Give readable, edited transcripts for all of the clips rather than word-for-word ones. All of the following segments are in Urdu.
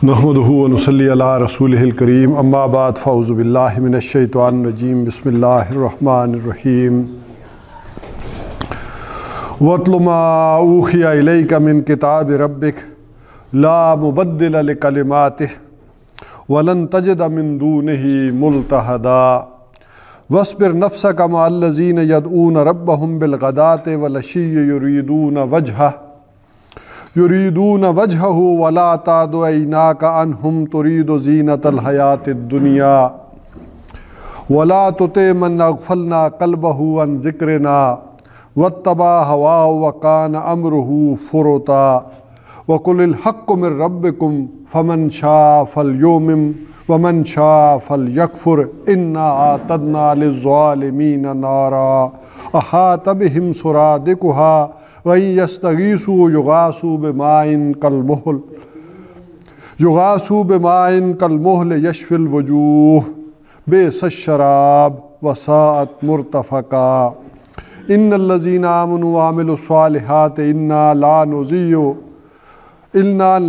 نحمدہ و نصلی علی رسولہ الکریم اما بعد فاعوذ باللہ من الشیطان الرجیم بسم اللہ الرحمن الرحیم وَاتْلُ مَا أُوحِيَ إِلَيْكَ مِن كِتَابِ رَبِّكَ لَا مُبَدِّلَ لِكَلِمَاتِهِ وَلَن تَجِدَ مِن دُونِهِ مُلْتَحَدًا وَاصْبِرْ نَفْسَكَ مَعَ الَّذِينَ يَدْعُونَ رَبَّهُم بِالْغَدَاةِ وَالْعَشِيِّ يُرِيدُونَ وَجْهَهُ وَلَا تَعْدُ عَيْنَاكَ عَنْهُمْ تُرِيدُ زِينَةَ الْحَيَاةِ الدُّنْيَا وَلَا تُطِعْ مَنْ أَغْفَلْنَا قَلْبَهُ عَنْ ذِكْرِنَا وَاتَّبَعَ هَوَاهُ وَكَانَ أَمْرُهُ فُرُطًا وَقُلِ الْحَقُّ مِن رَّبِّكُمْ فَمَن شَاءَ فَلْيُؤْمِن وَمَن شَاءَ فَلْيَكْفُرْ إِنَّا أَعْتَدْنَا لِلظَّالِمِينَ نَارًا أَحَاطَ بِهِمْ سُرَادِقُهَا وَإِن يَسْتَغِيثُوا يُغَاثُوا بِمَاءٍ كَالْمُهْلِ يَشْفِي الْوُجُوهَ بِئْسَ الشَّرَابُ وَسَاءَتْ مُرْتَفَقًا إِنَّ الَّذِينَ آمَنُوا وَعَمِلُوا الصَّالِحَاتِ إِنَّا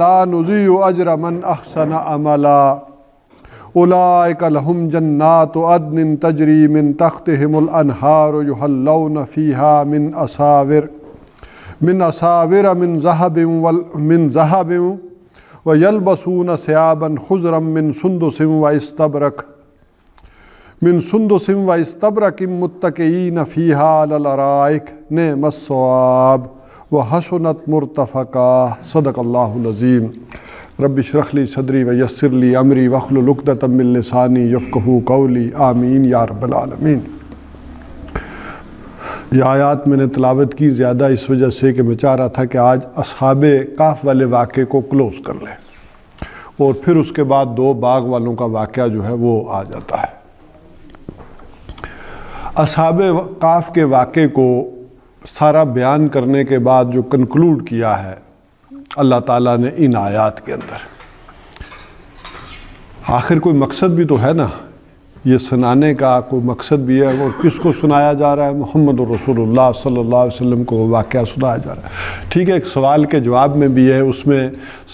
لَا نُضِيعُ أَجْرَ مَنْ أَحْسَنَ عَمَلًا أُولَئِكَ لَهُمْ جَنَّاتُ عَدْنٍ تَجْرِي مِن تَحْتِهِمُ الْأَنْهَارُ يُحَلَّوْنَ فِيهَا من أساور من ذهب ويلبسون ثيابا خضرا من سندس واستبرق متكئين فيها على الأرائك نعم الثواب وحسنت مرتفقا صدق اللہ العظیم رب اشرح لي صدری ويسر لي أمري واحلل عقدة من لساني يفقهوا قولي آمین یا رب العالمین۔ یہ آیات میں نے تلاوت کی زیادہ اس وجہ سے کہ میں چاہ رہا تھا کہ آج اصحاب کہف والے واقعے کو کلوز کر لیں اور پھر اس کے بعد دو باغ والوں کا واقعہ جو ہے وہ آ جاتا ہے۔ اصحاب کہف کے واقعے کو سارا بیان کرنے کے بعد جو کنکلوڈ کیا ہے اللہ تعالیٰ نے ان آیات کے اندر، آخر کوئی مقصد بھی تو ہے نا، یہ سنانے کا کوئی مقصد بھی ہے، اور کس کو سنایا جا رہا ہے؟ محمد رسول اللہ صلی اللہ علیہ وسلم کو واقعہ سنایا جا رہا ہے۔ ٹھیک ہے، ایک سوال کے جواب میں بھی ہے، اس میں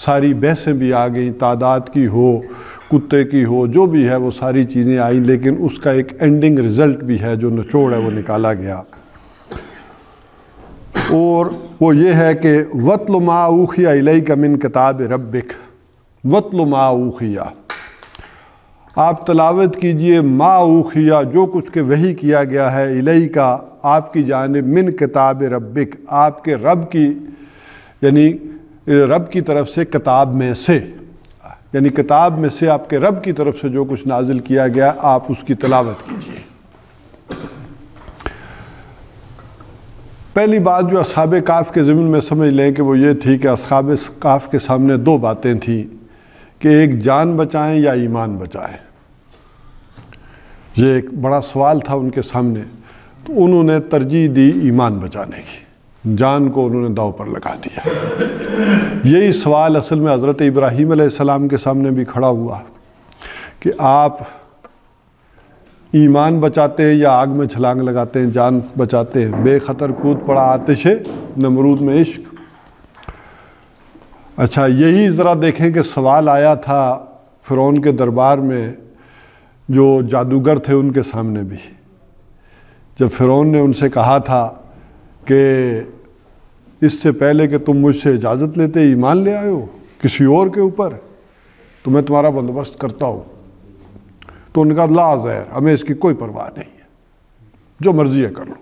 ساری بحثیں بھی آ گئیں، تعداد کی ہو، کتے کی ہو، جو بھی ہے وہ ساری چیزیں آئیں، لیکن اس کا ایک اینڈنگ رزلٹ بھی ہے جو نچوڑ ہے وہ نکالا گیا، اور وہ یہ ہے کہ وَاتْلُ مَا أُوحِيَ إِلَيْكَ مِن كِتَابِ رَبِّكَ وَاتْلُ مَا أُوحِيَ، آپ تلاوت کیجئے ما اوحیہ، جو کچھ کہ وحی کیا گیا ہے، الیک آپ کی جانب، من کتاب ربک آپ کے رب کی، یعنی رب کی طرف سے، کتاب میں سے، یعنی کتاب میں سے آپ کے رب کی طرف سے جو کچھ نازل کیا گیا آپ اس کی تلاوت کیجئے۔ پہلی بات جو اصحاب کہف کے ضمن میں سمجھ لیں کہ وہ یہ تھی کہ اصحاب کہف کے سامنے دو باتیں تھیں کہ ایک جان بچائیں یا ایمان بچائیں۔ یہ ایک بڑا سوال تھا ان کے سامنے، تو انہوں نے ترجیح دی ایمان بچانے کی، جان کو انہوں نے داؤ پر لگا دیا۔ یہی سوال اصل میں حضرت ابراہیم علیہ السلام کے سامنے بھی کھڑا ہوا کہ آپ ایمان بچاتے ہیں یا آگ میں چھلانگ لگاتے ہیں، جان بچاتے ہیں؟ بے خطر کود پڑا آتش نمرود میں عشق۔ اچھا، یہی ذرا دیکھیں کہ سوال آیا تھا فرعون کے دربار میں، جو جادوگر تھے ان کے سامنے بھی، جب فرعون نے ان سے کہا تھا کہ اس سے پہلے کہ تم مجھ سے اجازت لیتے ایمان لے آئے ہو کسی اور کے اوپر، تو میں تمہارا بندوبست کرتا ہوں، تو ان کا لا زہر، ہمیں اس کی کوئی پرواہ نہیں ہے، جو مرضی ہے کر لو۔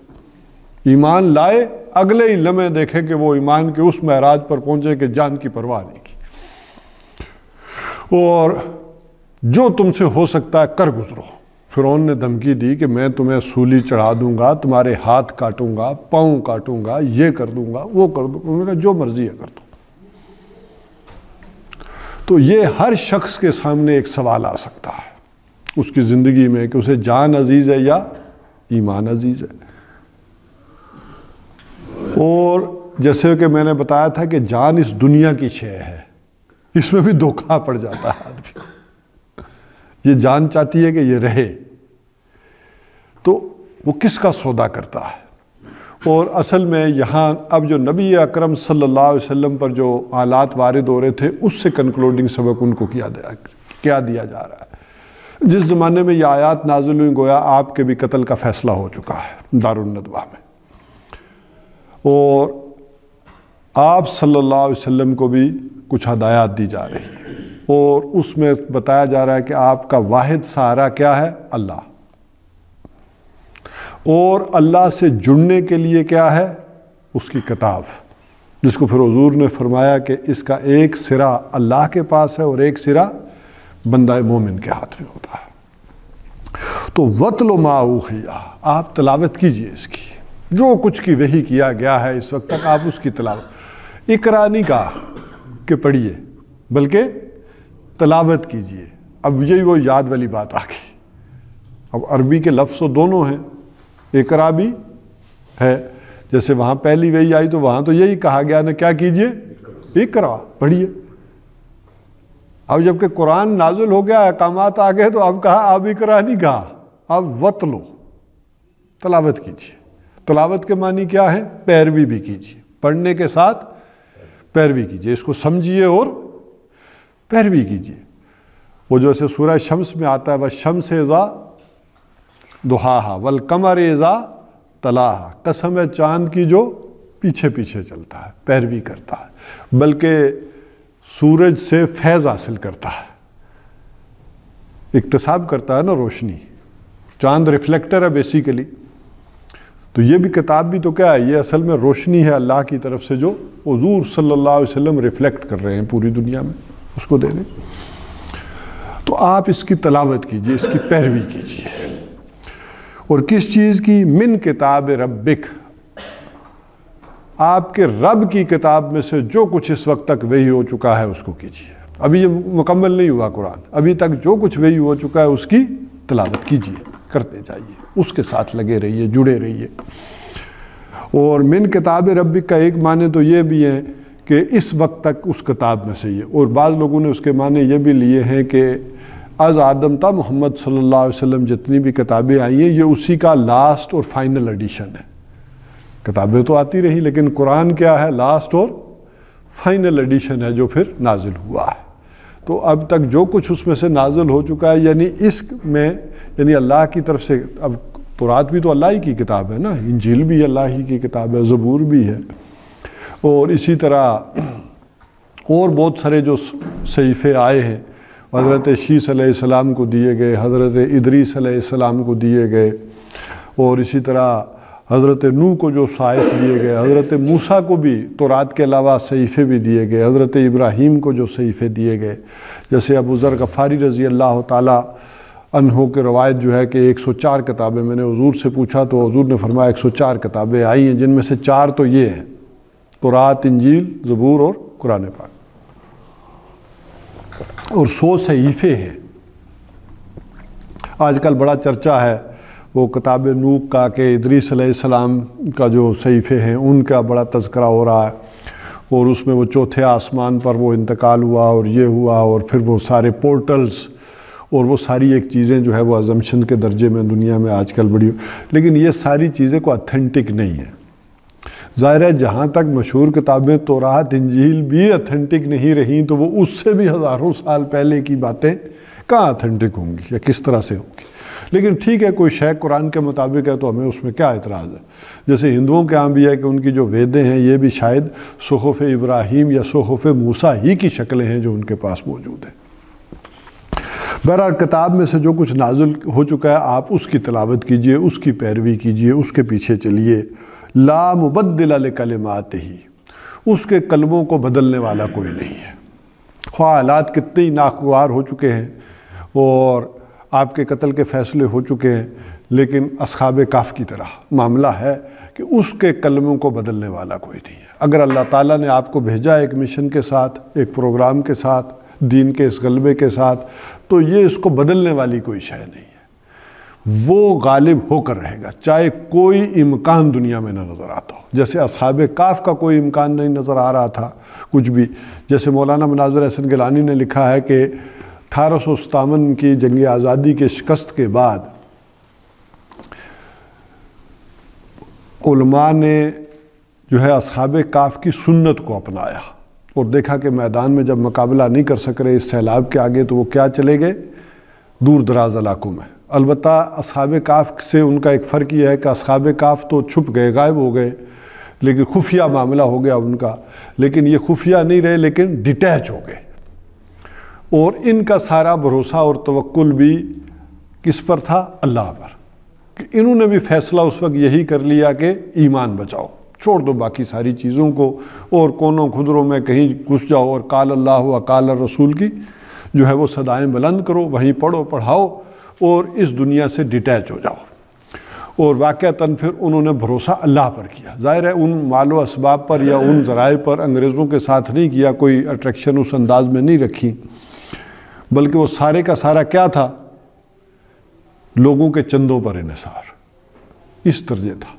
ایمان لائے، اگلے ہی لمحے دیکھیں کہ وہ ایمان کے اس معراج پر پہنچے کہ جان کی پرواہ نہیں کی، اور جو تم سے ہو سکتا ہے کر گزرو۔ فرعون نے دھمکی دی کہ میں تمہیں سولی چڑھا دوں گا، تمہارے ہاتھ کاٹوں گا، پاؤں کاٹوں گا، یہ کر دوں گا، وہ کر دوں گا۔ انہوں نے کہا جو مرضی ہے کر دو۔ تو یہ ہر شخص کے سامنے ایک سوال آ سکتا ہے اس کی زندگی میں کہ اسے جان عزیز ہے یا ایمان عزیز ہے۔ اور جیسے کہ میں نے بتایا تھا کہ جان اس دنیا کی شے ہے، اس میں بھی دھوکہ پڑ جاتا ہے آدمی، یہ جان چاہتی ہے کہ یہ رہے، تو وہ کس کا سودا کرتا ہے؟ اور اصل میں یہاں اب جو نبی اکرم صلی اللہ علیہ وسلم پر جو حالات وارد ہو رہے تھے اس سے کنکلوڈنگ سبق ان کو کیا دیا جا رہا ہے۔ جس زمانے میں یہ آیات نازل ہوئی گویا آپ کے بھی قتل کا فیصلہ ہو چکا ہے دارالندوہ میں، اور آپ صلی اللہ علیہ وسلم کو بھی کچھ ہدایات دی جا رہی ہیں، اور اس میں بتایا جا رہا ہے کہ آپ کا واحد سہارا کیا ہے؟ اللہ، اور اللہ سے جڑنے کے لیے کیا ہے؟ اس کی کتاب، جس کو پھر حضور نے فرمایا کہ اس کا ایک سرا اللہ کے پاس ہے اور ایک سرا بندہ مومن کے ہاتھ میں ہوتا ہے۔ تو وَاتْلُ مَا أُوحِیَ، آپ تلاوت کیجئے اس کی، جو کچھ کی وحی کیا گیا ہے اس وقت تک آپ اس کی تلاوت، اقرا نہیں کہا کہ پڑھیے بلکہ تلاوت کیجئے۔ اب یہی وہ یاد والی بات آ گئی، اب عربی کے لفظ دونوں ہیں، اقرا بھی ہے، جیسے وہاں پہلی وحی آئی تو وہاں تو یہی کہا گیا نا، کیا کیجئے؟ اقرا، پڑھیے۔ اب جب کہ قرآن نازل ہو گیا، احکامات آ گئے، تو اب کہا اب اقرا نہیں کہا، اب وَاتْلُ، تلاوت کیجئے۔ تلاوت کے معنی کیا ہے؟ پیروی بھی کیجئے، پڑھنے کے ساتھ پیروی کیجئے، اس کو سمجھیے اور پیروی کیجئے۔ وہ جو ایسے سورہ شمس میں آتا ہے وَالشَّمْسِ اِذَا ضُحَاهَا وَالْقَمَرِ اِذَا تَلَاهَا، قسم ہے چاند کی جو پیچھے پیچھے چلتا ہے، پیروی کرتا ہے، بلکہ سورج سے فیض حاصل کرتا ہے، اکتساب کرتا ہے نا روشنی، چاند ریفلیکٹر ہے بیسیکلی، تو یہ بھی کتاب بھی تو کیا ہے؟ یہ اصل میں روشنی ہے اللہ کی طرف سے جو حضور صلی اللہ علیہ وسلم ریفلیکٹ کر رہے ہیں پوری دنیا میں، اس کو دے دیں۔ تو آپ اس کی تلاوت کیجئے، اس کی پیروی کیجئے، اور کس چیز کی؟ من کتاب ربک، آپ کے رب کی کتاب میں سے جو کچھ اس وقت تک وحی ہو چکا ہے اس کو کیجئے۔ ابھی یہ مکمل نہیں ہوا قرآن، ابھی تک جو کچھ وحی ہو چکا ہے اس کی تلاوت کیجئے، کرتے جائیے، اس کے ساتھ لگے رہیے، جڑے رہیے۔ اور من کتاب ربک کا ایک معنی تو یہ بھی ہے کہ اس وقت تک اس کتاب میں سے یہ، اور بعض لوگوں نے اس کے معنی یہ بھی لیے ہیں کہ از آدم تا محمد صلی اللہ علیہ وسلم جتنی بھی کتابیں آئی ہیں یہ اسی کا لاسٹ اور فائنل ایڈیشن ہے۔ کتابیں تو آتی رہی لیکن قرآن کیا ہے؟ لاسٹ اور فائنل ایڈیشن ہے جو پھر نازل ہوا ہے۔ تو اب تک جو کچھ اس میں سے نازل ہو چکا ہے، یعنی اس میں یعنی اللہ کی طرف سے، اب تورات بھی تو اللہ ہی کی کتاب ہے نا، انجیل بھی اللہ ہی کی کتاب ہے، زبور بھی ہے، اور اسی طرح اور بہت سارے جو صحیفے آئے ہیں، حضرت شیس علیہ السلام کو دیے گئے، حضرت ادریس علیہ السلام کو دیے گئے، اور اسی طرح حضرت نوح کو جو صحائف دیے گئے، حضرت موسیٰ کو بھی تورات کے علاوہ صحیفے بھی دیے گئے، حضرت ابراہیم کو جو صحیفے دیے گئے، جیسے ابو ذر غفاری رضی اللہ تعالیٰ عنہ کے روایت جو ہے کہ 104 کتابیں، میں نے حضور سے پوچھا تو حضور نے فرمایا 104 کتابیں آئی ہیں، جن میں سے 4 تو یہ ہیں، تورات، انجیل، زبور اور قرآن پاک، اور 100 صحیفے ہیں۔ آج کل بڑا چرچا ہے وہ کتاب نوح کا کہ ادریس علیہ السلام کا جو صحیفے ہیں ان کا بڑا تذکرہ ہو رہا ہے، اور اس میں وہ چوتھے آسمان پر وہ انتقال ہوا اور یہ ہوا، اور پھر وہ سارے پورٹلز اور وہ ساری ایک چیزیں جو ہے وہ ازمپشن کے درجے میں دنیا میں آج کل بڑی، لیکن یہ ساری چیزیں کو اتھینٹک نہیں ہیں۔ ظاہر ہے جہاں تک مشہور کتابیں تورات، انجیل بھی اتھینٹک نہیں رہیں تو وہ اس سے بھی ہزاروں سال پہلے کی باتیں کہاں اتھینٹک ہوں گی یا کس طرح سے ہوں گی؟ لیکن ٹھیک ہے، کوئی شے قرآن کے مطابق ہے تو ہمیں اس میں کیا اعتراض ہے؟ جیسے ہندوؤں کے ہاں بھی ہے کہ ان کی جو ویدیں ہیں یہ بھی شاید صحف ابراہیم یا صحف موسیٰ ہی کی شکلیں ہیں جو ان کے پاس موجود ہیں۔ بہرحال کتاب میں سے جو کچھ نازل ہو چکا ہے آپ اس کی تلاوت کیجئے، اس کی پیروی کیجئے، اس کے پیچھے چلیے۔ لا مبدل لکلماتہ، اس کے کلموں کو بدلنے والا کوئی نہیں ہے۔ خواہ حالات کتنے ہی ناگوار ہو چکے ہیں اور آپ کے قتل کے فیصلے ہو چکے ہیں، لیکن اصحاب کہف کی طرح معاملہ ہے کہ اس کے کلموں کو بدلنے والا کوئی نہیں ہے۔ اگر اللہ تعالیٰ نے آپ کو بھیجا ایک مشن کے ساتھ، ایک پروگرام کے ساتھ، دین کے اس غلبے کے ساتھ، تو یہ اس کو بدلنے والی کوئی شے نہیں ہے، وہ غالب ہو کر رہے گا، چاہے کوئی امکان دنیا میں نہ نظر آتا ہو۔ جیسے اصحاب کہف کا کوئی امکان نہیں نظر آ رہا تھا کچھ بھی، جیسے مولانا مناظر احسن گیلانی نے لکھا ہے کہ 1857 کی جنگ آزادی کے شکست کے بعد علماء نے جو ہے اصحاب کہف کی سنت کو اپنایا اور دیکھا کہ میدان میں جب مقابلہ نہیں کر سک رہے اس سیلاب کے آگے تو وہ کیا چلے گئے؟ دور دراز علاقوں میں۔ البتہ اصحاب کہف سے ان کا ایک فرق یہ ہے کہ اصحاب کہف تو چھپ گئے، غائب ہو گئے، لیکن خفیہ معاملہ ہو گیا ان کا، لیکن یہ خفیہ نہیں رہے لیکن ڈیٹیچ ہو گئے، اور ان کا سارا بھروسہ اور توکل بھی کس پر تھا؟ اللہ پر۔ کہ انہوں نے بھی فیصلہ اس وقت یہی کر لیا کہ ایمان بچاؤ، چھوڑ دو باقی ساری چیزوں کو، اور کونوں خدروں میں کہیں گھس جاؤ اور قال اللہ و قال الرسول کی جو ہے وہ صدائیں بلند کرو، وہیں پڑھو پڑھاؤ اور اس دنیا سے ڈیٹیچ ہو جاؤ۔ اور واقعتاً پھر انہوں نے بھروسہ اللہ پر کیا، ظاہر ہے ان مال و اسباب پر یا ان ذرائع پر انگریزوں کے ساتھ نہیں کیا، کوئی اٹریکشن اس انداز میں نہیں رکھی، بلکہ وہ سارے کا سارا کیا تھا؟ لوگوں کے چندوں پر انحصار، اس طرح تھا۔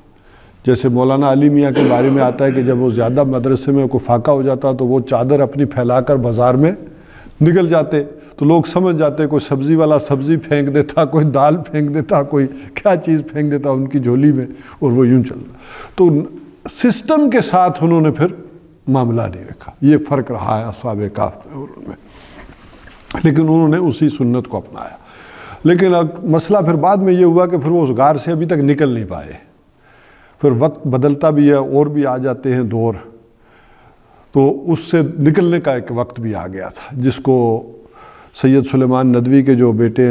جیسے مولانا علی میاں کے بارے میں آتا ہے کہ جب وہ زیادہ مدرسے میں کوئی فاقہ ہو جاتا تو وہ چادر اپنی پھیلا کر بازار میں نکل جاتے، تو لوگ سمجھ جاتے کوئی سبزی والا سبزی پھینک دیتا، کوئی دال پھینک دیتا، کوئی کیا چیز پھینک دیتا ان کی جھولی میں، اور وہ یوں چلتا۔ تو سسٹم کے ساتھ انہوں نے پھر معاملہ نہیں رکھا، یہ فرق رہا ہے اصحاب کہف میں اور ان میں، لیکن انہوں نے اسی سنت کو اپنایا۔ لیکن مسئلہ پھر بعد میں یہ ہوا کہ پھر وہ اس غار سے ابھی تک نکل نہیں پائے، پھر وقت بدلتا بھی ہے اور بھی آ جاتے ہیں دور، تو اس سے نکلنے کا ایک وقت بھی آ گیا تھا، جس کو سید سلیمان ندوی کے جو بیٹے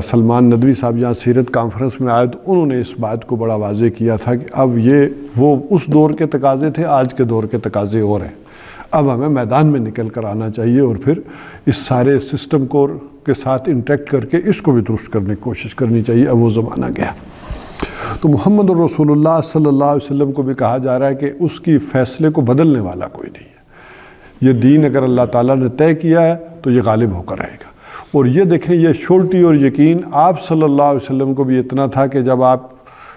سلمان ندوی صاحب یہاں سیرت کانفرنس میں آئے تو انہوں نے اس بات کو بڑا واضح کیا تھا کہ اب یہ وہ اس دور کے تقاضے تھے، آج کے دور کے تقاضے اور ہیں، اب ہمیں میدان میں نکل کر آنا چاہیے اور پھر اس سارے سسٹم کو کے ساتھ انٹریکٹ کر کے اس کو بھی درست کرنے کی کوشش کرنی چاہیے۔ اب وہ زمانہ گیا۔ تو محمد الرسول اللہ صلی اللہ علیہ وسلم کو بھی کہا جا رہا ہے کہ اس کی فیصلے کو بدلنے والا کوئی نہیں ہے، یہ دین اگر اللہ تعالیٰ نے طے کیا ہے تو یہ غالب ہو کر رہے گا۔ اور یہ دیکھیں، یہ شورٹی اور یقین آپ صلی اللہ علیہ وسلم کو بھی اتنا تھا کہ جب آپ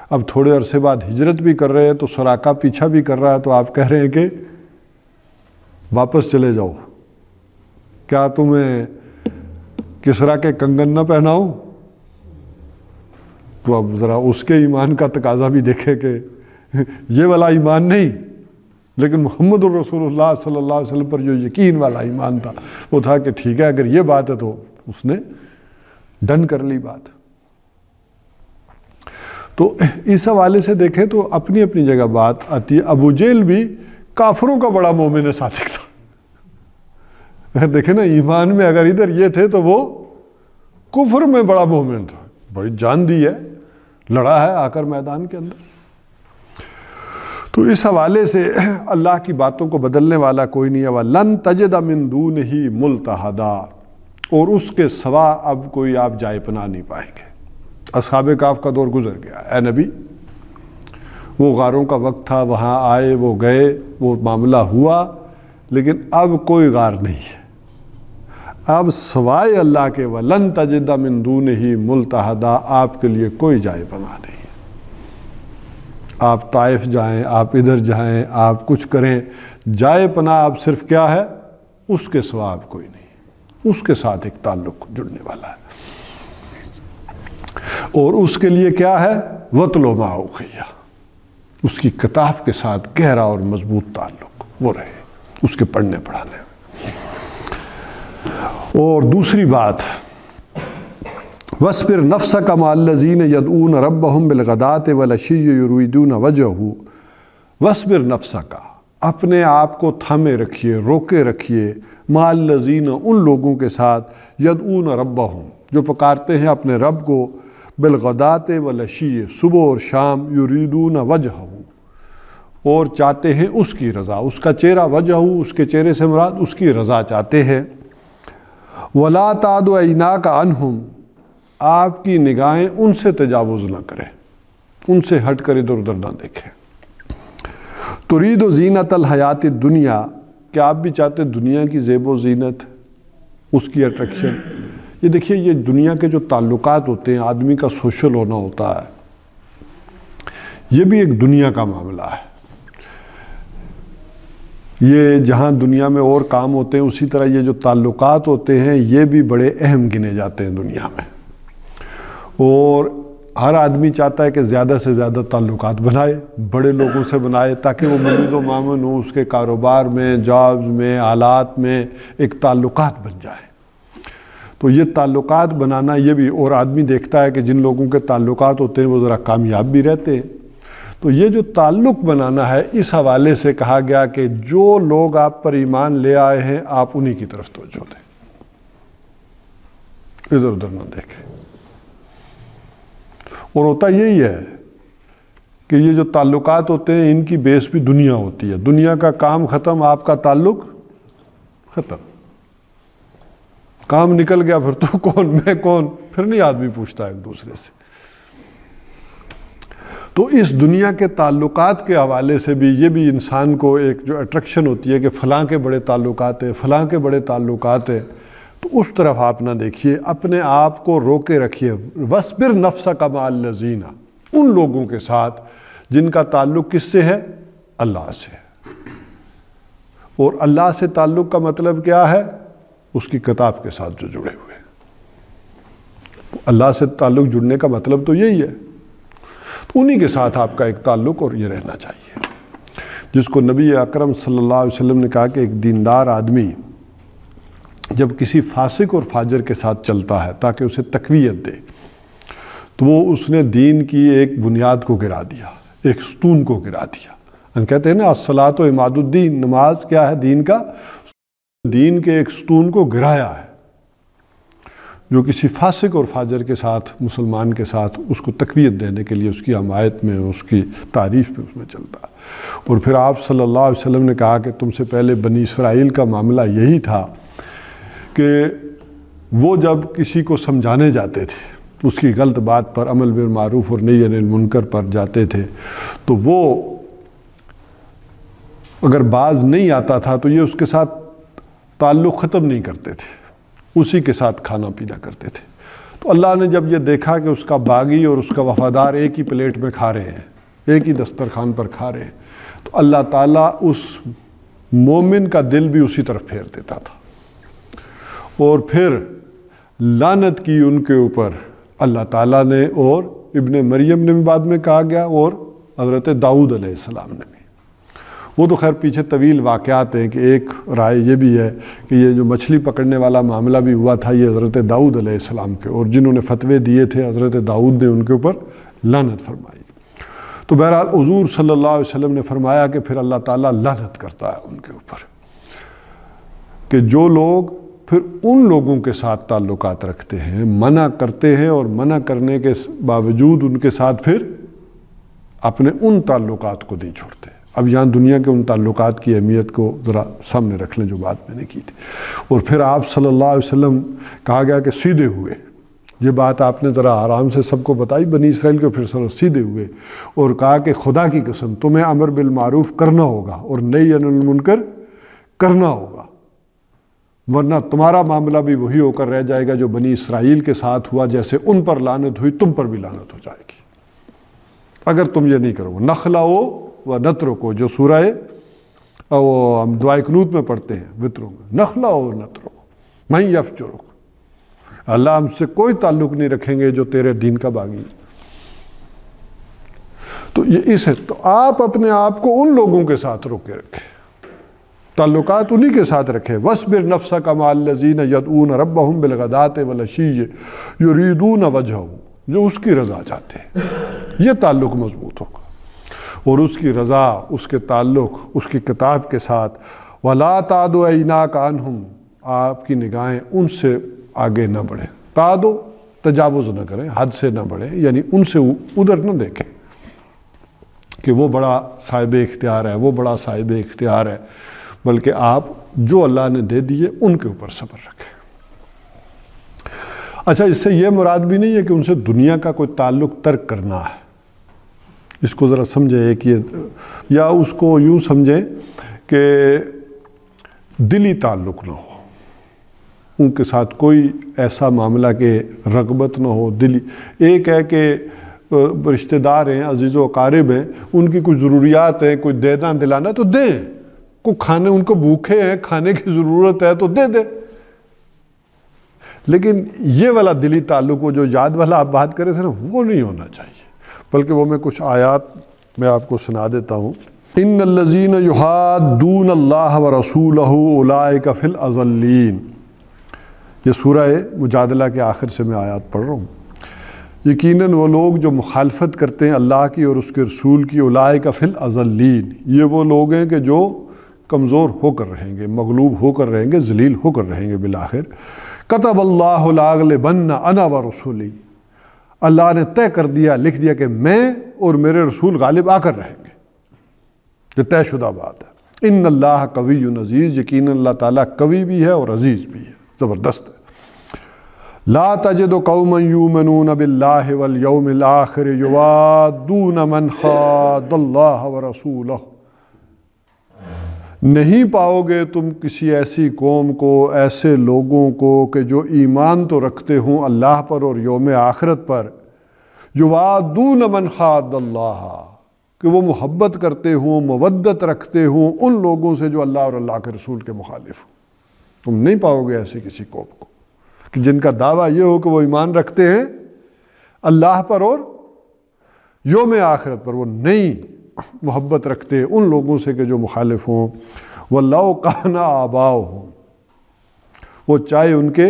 اب تھوڑے عرصے بعد ہجرت بھی کر رہے ہیں تو سراقہ پیچھا بھی کر رہا ہے، تو آپ کہہ رہے ہیں کہ واپس چلے جاؤ، کیا تمہیں کسرا کے کنگن نہ پہناؤں؟ تو اب ذرا اس کے ایمان کا تقاضا بھی دیکھے کہ یہ والا ایمان نہیں، لیکن محمد الرسول اللہ صلی اللہ علیہ وسلم پر جو یقین والا ایمان تھا وہ تھا کہ ٹھیک ہے اگر یہ بات ہے تو اس نے ڈن کر لی بات۔ تو اس حوالے سے دیکھیں تو اپنی اپنی جگہ بات آتی ہے۔ ابو جہل بھی کافروں کا بڑا مومن صادق تھا، اگر دیکھیں نا ایمان میں اگر ادھر یہ تھے تو وہ کفر میں بڑا مومن تھا، بڑی جان دی ہے، لڑا ہے آ کر میدان کے اندر۔ تو اس حوالے سے اللہ کی باتوں کو بدلنے والا کوئی نہیں ہے۔ وَلَن تَجِدَ مِن دُونِهِ مُلْتَحَدًا، اور اس کے سوا اب کوئی آپ جائے پناہ نہیں پائیں گے۔ اصحاب کہف کا دور گزر گیا، اے نبی، وہ غاروں کا وقت تھا، وہاں آئے، وہ گئے، وہ معاملہ ہوا، لیکن اب کوئی غار نہیں ہے، اب سوائے اللہ کے وَلَن تَجِدَ مِن دُونِهِ مُلْتَحَدًا آپ کے لیے کوئی جائے پناہ نہیں ہے۔ آپ طائف جائیں، آپ ادھر جائیں، آپ کچھ کریں، جائے پناہ اب صرف کیا ہے؟ اس کے سوا اب کوئی نہیں، اس کے ساتھ ایک تعلق جڑنے والا ہے، اور اس کے لیے کیا ہے؟ وَاتْلُ مَا أُوحِیَ، اس کی کتاب کے ساتھ گہرا اور مضبوط تعلق وہ رہے اس کے پڑھنے پڑھانے میں۔ اور دوسری بات، وَاصْبِرْ نَفْسَكَ مَعَ الَّذِينَ يَدْعُونَ رَبَّهُمْ بِالْغَدَاةِ وَالْعَشِيِّ يُرِيدُونَ وَجْهَهُ وَاصْبِرْ نَفْسَكَ، اپنے آپ کو تھامے رکھیے، روکے رکھیے، مَعَ الَّذِينَ ان لوگوں کے ساتھ، يَدْعُونَ رَبَّهُمْ جو پکارتے ہیں اپنے رب کو، بِالْغَدَاةِ وَالْعَشِيِّ صبح اور شام، يُرِيدُونَ وَجْهَهُ اور چاہتے ہیں اس کی رضا، اس کا چہرہ، وجہو اس کے چہرے سے مراد اس کی رضا چاہتے ہیں۔ وَلَا تَعْدُ عَيْنَاكَ عَنْهُمْ، آپ کی نگاہیں ان سے تجاوز نہ کریں، ان سے ہٹ کر ادھر ادھر نہ دیکھیں۔ تُرِيدُ زِينَةَ الْحَيَاةِ الدُّنْيَا، کہ آپ بھی چاہتے دنیا کی زیب و زینت، اس کی اٹریکشن۔ یہ دیکھیے، یہ دنیا کے جو تعلقات ہوتے ہیں، آدمی کا سوشل ہونا ہوتا ہے، یہ بھی ایک دنیا کا معاملہ ہے۔ یہ جہاں دنیا میں اور کام ہوتے ہیں، اسی طرح یہ جو تعلقات ہوتے ہیں یہ بھی بڑے اہم گنے جاتے ہیں دنیا میں۔ اور ہر آدمی چاہتا ہے کہ زیادہ سے زیادہ تعلقات بنائے، بڑے لوگوں سے بنائے، تاکہ وہ مزید و مامن ہو، اس کے کاروبار میں، جابز میں، آلات میں ایک تعلقات بن جائے۔ تو یہ تعلقات بنانا یہ بھی، اور آدمی دیکھتا ہے کہ جن لوگوں کے تعلقات ہوتے ہیں وہ ذرا کامیاب بھی رہتے ہیں۔ تو یہ جو تعلق بنانا ہے، اس حوالے سے کہا گیا کہ جو لوگ آپ پر ایمان لے آئے ہیں آپ انہی کی طرف توجہ دیں، ادھر ادھر نہ دیکھیں۔ اور ہوتا یہی ہے کہ یہ جو تعلقات ہوتے ہیں ان کی بیس بھی دنیا ہوتی ہے، دنیا کا کام ختم، آپ کا تعلق ختم، کام نکل گیا، پھر تو کون میں کون، پھر نہیں آدمی پوچھتا ایک دوسرے سے۔ تو اس دنیا کے تعلقات کے حوالے سے بھی یہ بھی انسان کو ایک جو اٹریکشن ہوتی ہے کہ فلاں کے بڑے تعلقات ہیں، فلاں کے بڑے تعلقات ہیں، تو اس طرف آپ نہ دیکھیے، اپنے آپ کو روکے رکھیے۔ وَاصْبِرْ نَفْسَكَ مَعَ الَّذِينَ، ان لوگوں کے ساتھ جن کا تعلق کس سے ہے؟ اللہ سے۔ اور اللہ سے تعلق کا مطلب کیا ہے؟ اس کی کتاب کے ساتھ جو جڑے ہوئے۔ اللہ سے تعلق جڑنے کا مطلب تو یہی ہے، تو انہی کے ساتھ آپ کا ایک تعلق اور یہ رہنا چاہیے، جس کو نبی اکرم صلی اللہ علیہ وسلم نے کہا کہ ایک دیندار آدمی جب کسی فاسق اور فاجر کے ساتھ چلتا ہے تاکہ اسے تقویت دے، تو وہ اس نے دین کی ایک بنیاد کو گرا دیا، ایک ستون کو گرا دیا۔ ہم کہتے ہیں نا الصلاۃ و عماد الدین، نماز کیا ہے؟ دین کا، دین کے ایک ستون کو گرایا ہے۔ جو کسی فاسق اور فاجر کے ساتھ، مسلمان کے ساتھ اس کو تقویت دینے کے لیے، اس کی حمایت میں، اس کی تعریف میں اس میں چلتا ہے۔ اور پھر آپ صلی اللہ علیہ وسلم نے کہا کہ تم سے پہلے بنی اسرائیل کا معاملہ یہی تھا کہ وہ جب کسی کو سمجھانے جاتے تھے، اس کی غلط بات پر، عمل بالمعروف اور نہی عن المنکر پر جاتے تھے، تو وہ اگر باز نہیں آتا تھا تو یہ اس کے ساتھ تعلق ختم نہیں کرتے تھے، اسی کے ساتھ کھانا پینا کرتے تھے۔ تو اللہ نے جب یہ دیکھا کہ اس کا باغی اور اس کا وفادار ایک ہی پلیٹ میں کھا رہے ہیں، ایک ہی دسترخوان پر کھا رہے ہیں، تو اللہ تعالیٰ اس مومن کا دل بھی اسی طرف پھیر دیتا تھا، اور پھر لعنت کی ان کے اوپر اللہ تعالیٰ نے، اور ابن مریم نے بھی بعد میں کہا گیا، اور حضرت داؤد علیہ السلام نے بھی۔ وہ تو خیر پیچھے طویل واقعات ہیں کہ ایک رائے یہ بھی ہے کہ یہ جو مچھلی پکڑنے والا معاملہ بھی ہوا تھا یہ حضرت داؤد علیہ السلام کے، اور جنہوں نے فتوے دیے تھے حضرت داؤد نے ان کے اوپر لعنت فرمائی۔ تو بہرحال حضور صلی اللہ علیہ وسلم نے فرمایا کہ پھر اللہ تعالیٰ لعنت کرتا ہے ان کے اوپر، کہ جو لوگ پھر ان لوگوں کے ساتھ تعلقات رکھتے ہیں، منع کرتے ہیں، اور منع کرنے کے باوجود ان کے ساتھ پھر اپنے ان تعلقات کو نہیں چھوڑتے۔ اب یہاں دنیا کے ان تعلقات کی اہمیت کو ذرا سامنے رکھ لیں جو بات میں نے کی تھی۔ اور پھر آپ صلی اللہ علیہ وسلم کہا گیا کہ سیدھے ہوئے، یہ بات آپ نے ذرا آرام سے سب کو بتائی بنی اسرائیل کو، پھر سیدھے ہوئے اور کہا کہ خدا کی قسم تمہیں امر بالمعروف کرنا ہوگا اور نہی عن المنکر کرنا ہوگا، ورنہ تمہارا معاملہ بھی وہی ہو کر رہ جائے گا جو بنی اسرائیل کے ساتھ ہوا، جیسے ان پر لعنت ہوئی تم پر بھی لعنت ہو جائے گی اگر تم یہ نہیں کرو۔ نخلعو و نترکو، جو سورہ وہ ہم دعائے قنوت میں پڑھتے ہیں وطروں میں، نخلعو و نترکو من یفجرک، اللہ ہم سے کوئی تعلق نہیں رکھیں گے جو تیرے دین کا باغی ہے۔ تو یہ اس ہے، تو آپ اپنے آپ کو ان لوگوں کے ساتھ روکے رکھیں، تعلقات انہی کے ساتھ رکھیں۔ وَاصْبِرْ نَفْسَكَ مَعَ الَّذِينَ يَدْعُونَ رَبَّهُمْ بِالْغَدَاةِ وَالْعَشِيِّ يُرِيدُونَ وَجْهَهُ، جو اس کی رضا چاہتے ہیں، یہ تعلق مضبوط ہوگا، اور اس کی رضا، اس کے تعلق اس کی کتاب کے ساتھ۔ وَلَا تَعْدُ عَيْنَاكَ عَنْهُمْ، آپ کی نگاہیں ان سے آگے نہ بڑھیں، تعدو تجاوز نہ کریں، حد سے نہ بڑھیں، یعنی ان سے ادھر نہ دیکھیں کہ وہ بڑا صاحب اختیار ہے، وہ بڑا صاحب اختیار ہے، بلکہ آپ جو اللہ نے دے دیے ان کے اوپر صبر رکھیں۔ اچھا، اس سے یہ مراد بھی نہیں ہے کہ ان سے دنیا کا کوئی تعلق ترک کرنا ہے، اس کو ذرا سمجھیں ایک یہ، یا اس کو یوں سمجھیں کہ دلی تعلق نہ ہو، ان کے ساتھ کوئی ایسا معاملہ کہ رغبت نہ ہو دلی۔ ایک ہے کہ رشتہ دار ہیں، عزیز و اقارب ہیں، ان کی کوئی ضروریات ہیں، کوئی دینا دلانا تو دیں، کو کھانے، ان کو بھوکے ہیں، کھانے کی ضرورت ہے تو دے دیں، لیکن یہ والا دلی تعلق، وہ جو یاد والا آپ بات کر رہے تھے نا، وہ نہیں ہونا چاہیے، بلکہ وہ میں کچھ آیات میں آپ کو سنا دیتا ہوں۔ ان الذین یحادون اللہ ورسولہ اولئک فی الاذلین، یہ سورہ مجادلہ کے آخر سے میں آیات پڑھ رہا ہوں۔ یقیناً وہ لوگ جو مخالفت کرتے ہیں اللہ کی اور اس کے رسول کی، اولئک فی الاذلین، یہ وہ لوگ ہیں کہ جو کمزور ہو کر رہیں گے، مغلوب ہو کر رہیں گے، ذلیل ہو کر رہیں گے بالآخر۔ کتب اللہ لاغلبن انا ورسولی، اللہ نے طے کر دیا، لکھ دیا کہ میں اور میرے رسول غالب آ کر رہیں گے، یہ طے شدہ بات ہے۔ ان اللہ قوی عزیز، یقیناً اللہ تعالیٰ قوی بھی ہے اور عزیز بھی ہے، زبردست ہے۔ لا تجد قوما یؤمنون باللہ والیوم الآخر یوادون من خاد اللہ ورسولہ، نہیں پاؤ گے تم کسی ایسی قوم کو، ایسے لوگوں کو کہ جو ایمان تو رکھتے ہوں اللہ پر اور یوم آخرت پر، یوادون من خاد اللہ، کہ وہ محبت کرتے ہوں، مودت رکھتے ہوں ان لوگوں سے جو اللہ اور اللہ کے رسول کے مخالف ہوں۔ تم نہیں پاؤ گے ایسی کسی قوم کو کہ جن کا دعویٰ یہ ہو کہ وہ ایمان رکھتے ہیں اللہ پر اور یوم آخرت پر، وہ نہیں محبت رکھتے ان لوگوں سے کہ جو مخالف ہوں۔ وَلَوْ كَانَ آبَاؤُهُمْ، وہ چاہے ان کے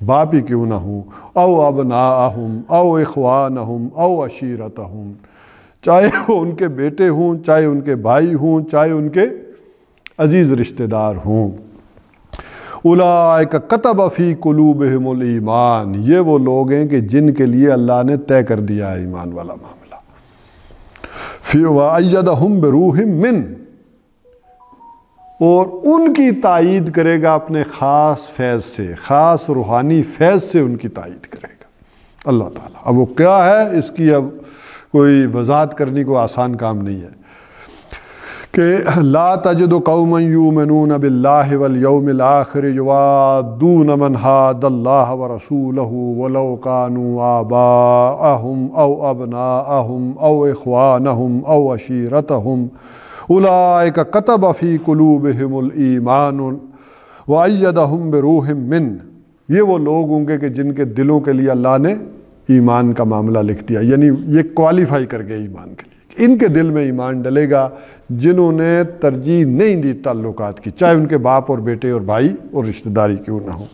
باپ ہی کیوں نہ ہوں، او ابناءہم او اخوانہم او عشیرتہم، چاہے وہ ان کے بیٹے ہوں، چاہے ان کے بھائی ہوں، چاہے ان کے عزیز رشتہ دار ہوں۔ اولئک کتب فی قلوبہم الایمان، یہ وہ لوگ ہیں کہ جن کے لیے اللہ نے طے کر دیا ہے ایمان والا معاملہ۔ وَأَيَّدَهُمْ بِرُوحٍ مِّنْهُ، اور ان کی تائید کرے گا اپنے خاص فیض سے، خاص روحانی فیض سے ان کی تائید کرے گا اللہ تعالیٰ۔ اب وہ کیا ہے، اس کی اب کوئی وضاحت کرنے کو آسان کام نہیں ہے کہ لا تجد قوما یؤمنون باللہ والیوم الآخر یوادون من حاد اللہ ورسولہ ولو كانوا آباءہم او ابناءہم او اخوانہم او عشیرتہم اولئک کتب فی قلوبہم الایمان وأیدہم بروح منہ، یہ وہ لوگ ہوں گے کہ جن کے دلوں کے لیے اللہ نے ایمان کا معاملہ لکھ دیا، یعنی یہ کوالیفائی کر گئے ایمان کے لیے، ان کے دل میں ایمان ڈلے گا جنہوں نے ترجیح نہیں دی تعلقات کی، چاہے ان کے باپ اور بیٹے اور بھائی اور رشتہ داری کیوں نہ ہو۔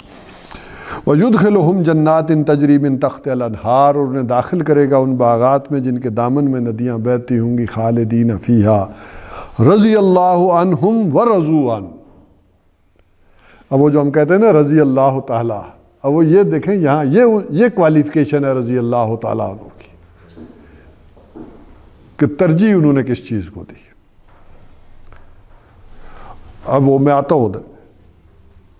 وَيُدْخِلُهُمْ جَنَّاتٍ تَجْرِي مِن تَحْتِهَا الْأَنْهَارُ، اور انہیں داخل کرے گا ان باغات میں جن کے دامن میں ندیاں بہتی ہوں گی، خالدین فیہا رضی اللہ عنہم ورضوا عنہ۔ اب وہ جو ہم کہتے ہیں نا رضی اللہ تعالیٰ، اب وہ یہ دیکھیں یہاں یہ کوالیفیکیشن ہے رضی اللہ تعالیٰ عنہ کی، کہ ترجیح انہوں نے کس چیز کو دی۔ اب وہ میں آتا ہوں ادھر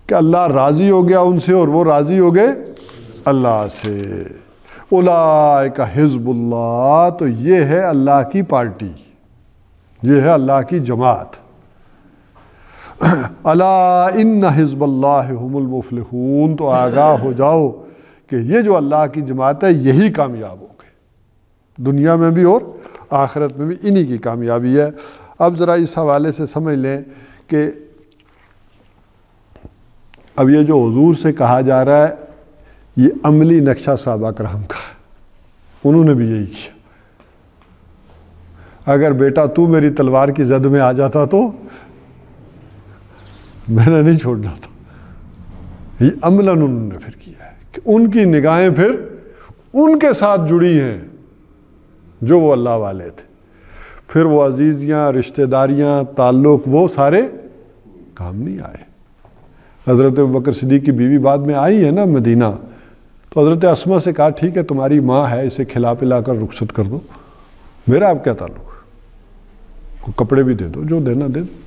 کہ اللہ راضی ہو گیا ان سے اور وہ راضی ہو گئے اللہ سے۔ اولئک حزب اللہ، تو یہ ہے اللہ کی پارٹی، یہ ہے اللہ کی جماعت۔ الا ان حزب اللہ هم المفلحون، تو آگاہ ہو جاؤ کہ یہ جو اللہ کی جماعت ہے یہی کامیاب ہو گئے، دنیا میں بھی اور آخرت میں بھی انہی کی کامیابی ہے۔ اب ذرا اس حوالے سے سمجھ لیں کہ اب یہ جو حضور سے کہا جا رہا ہے یہ عملی نقشہ صحابہ کرام کا ہے، انہوں نے بھی یہی کیا۔ اگر بیٹا تو میری تلوار کی زد میں آ جاتا تو میں نے نہیں چھوڑنا تھا، یہ عملاً انہوں نے پھر کیا ہے کہ ان کی نگاہیں پھر ان کے ساتھ جڑی ہیں جو وہ اللہ والے تھے، پھر وہ عزیزیاں، رشتہ داریاں، تعلق وہ سارے کام نہیں آئے۔ حضرت ابوبکر صدیق کی بیوی بعد میں آئی ہے نا مدینہ، تو حضرت اسماء سے کہا ٹھیک ہے تمہاری ماں ہے، اسے کھلا پلا کر رخصت کر دو، میرا اب کیا تعلق ہے، کوئی کپڑے بھی دے دو، جو دینا دے دو،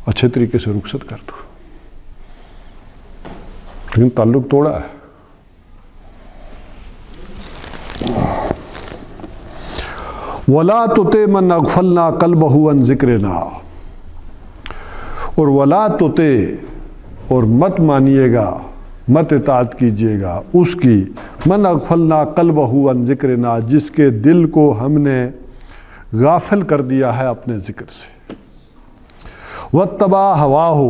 اچھے طریقے سے رخصت کر دو، لیکن تعلق توڑا ہے۔ وَلَا تُطِعْ مَنْ أَغْفَلْنَا قَلْبَهُ عَنْ ذِكْرِنَا، اور وَلَا تُطِعْ، اور مت مانیے گا، مت اطاعت کیجیے گا اس کی، مَنْ أَغْفَلْنَا قَلْبَهُ عَنْ ذِكْرِنَا، جس کے دل کو ہم نے غافل کر دیا ہے اپنے ذکر سے، وَاتَّبَعَ هَوَاهُ،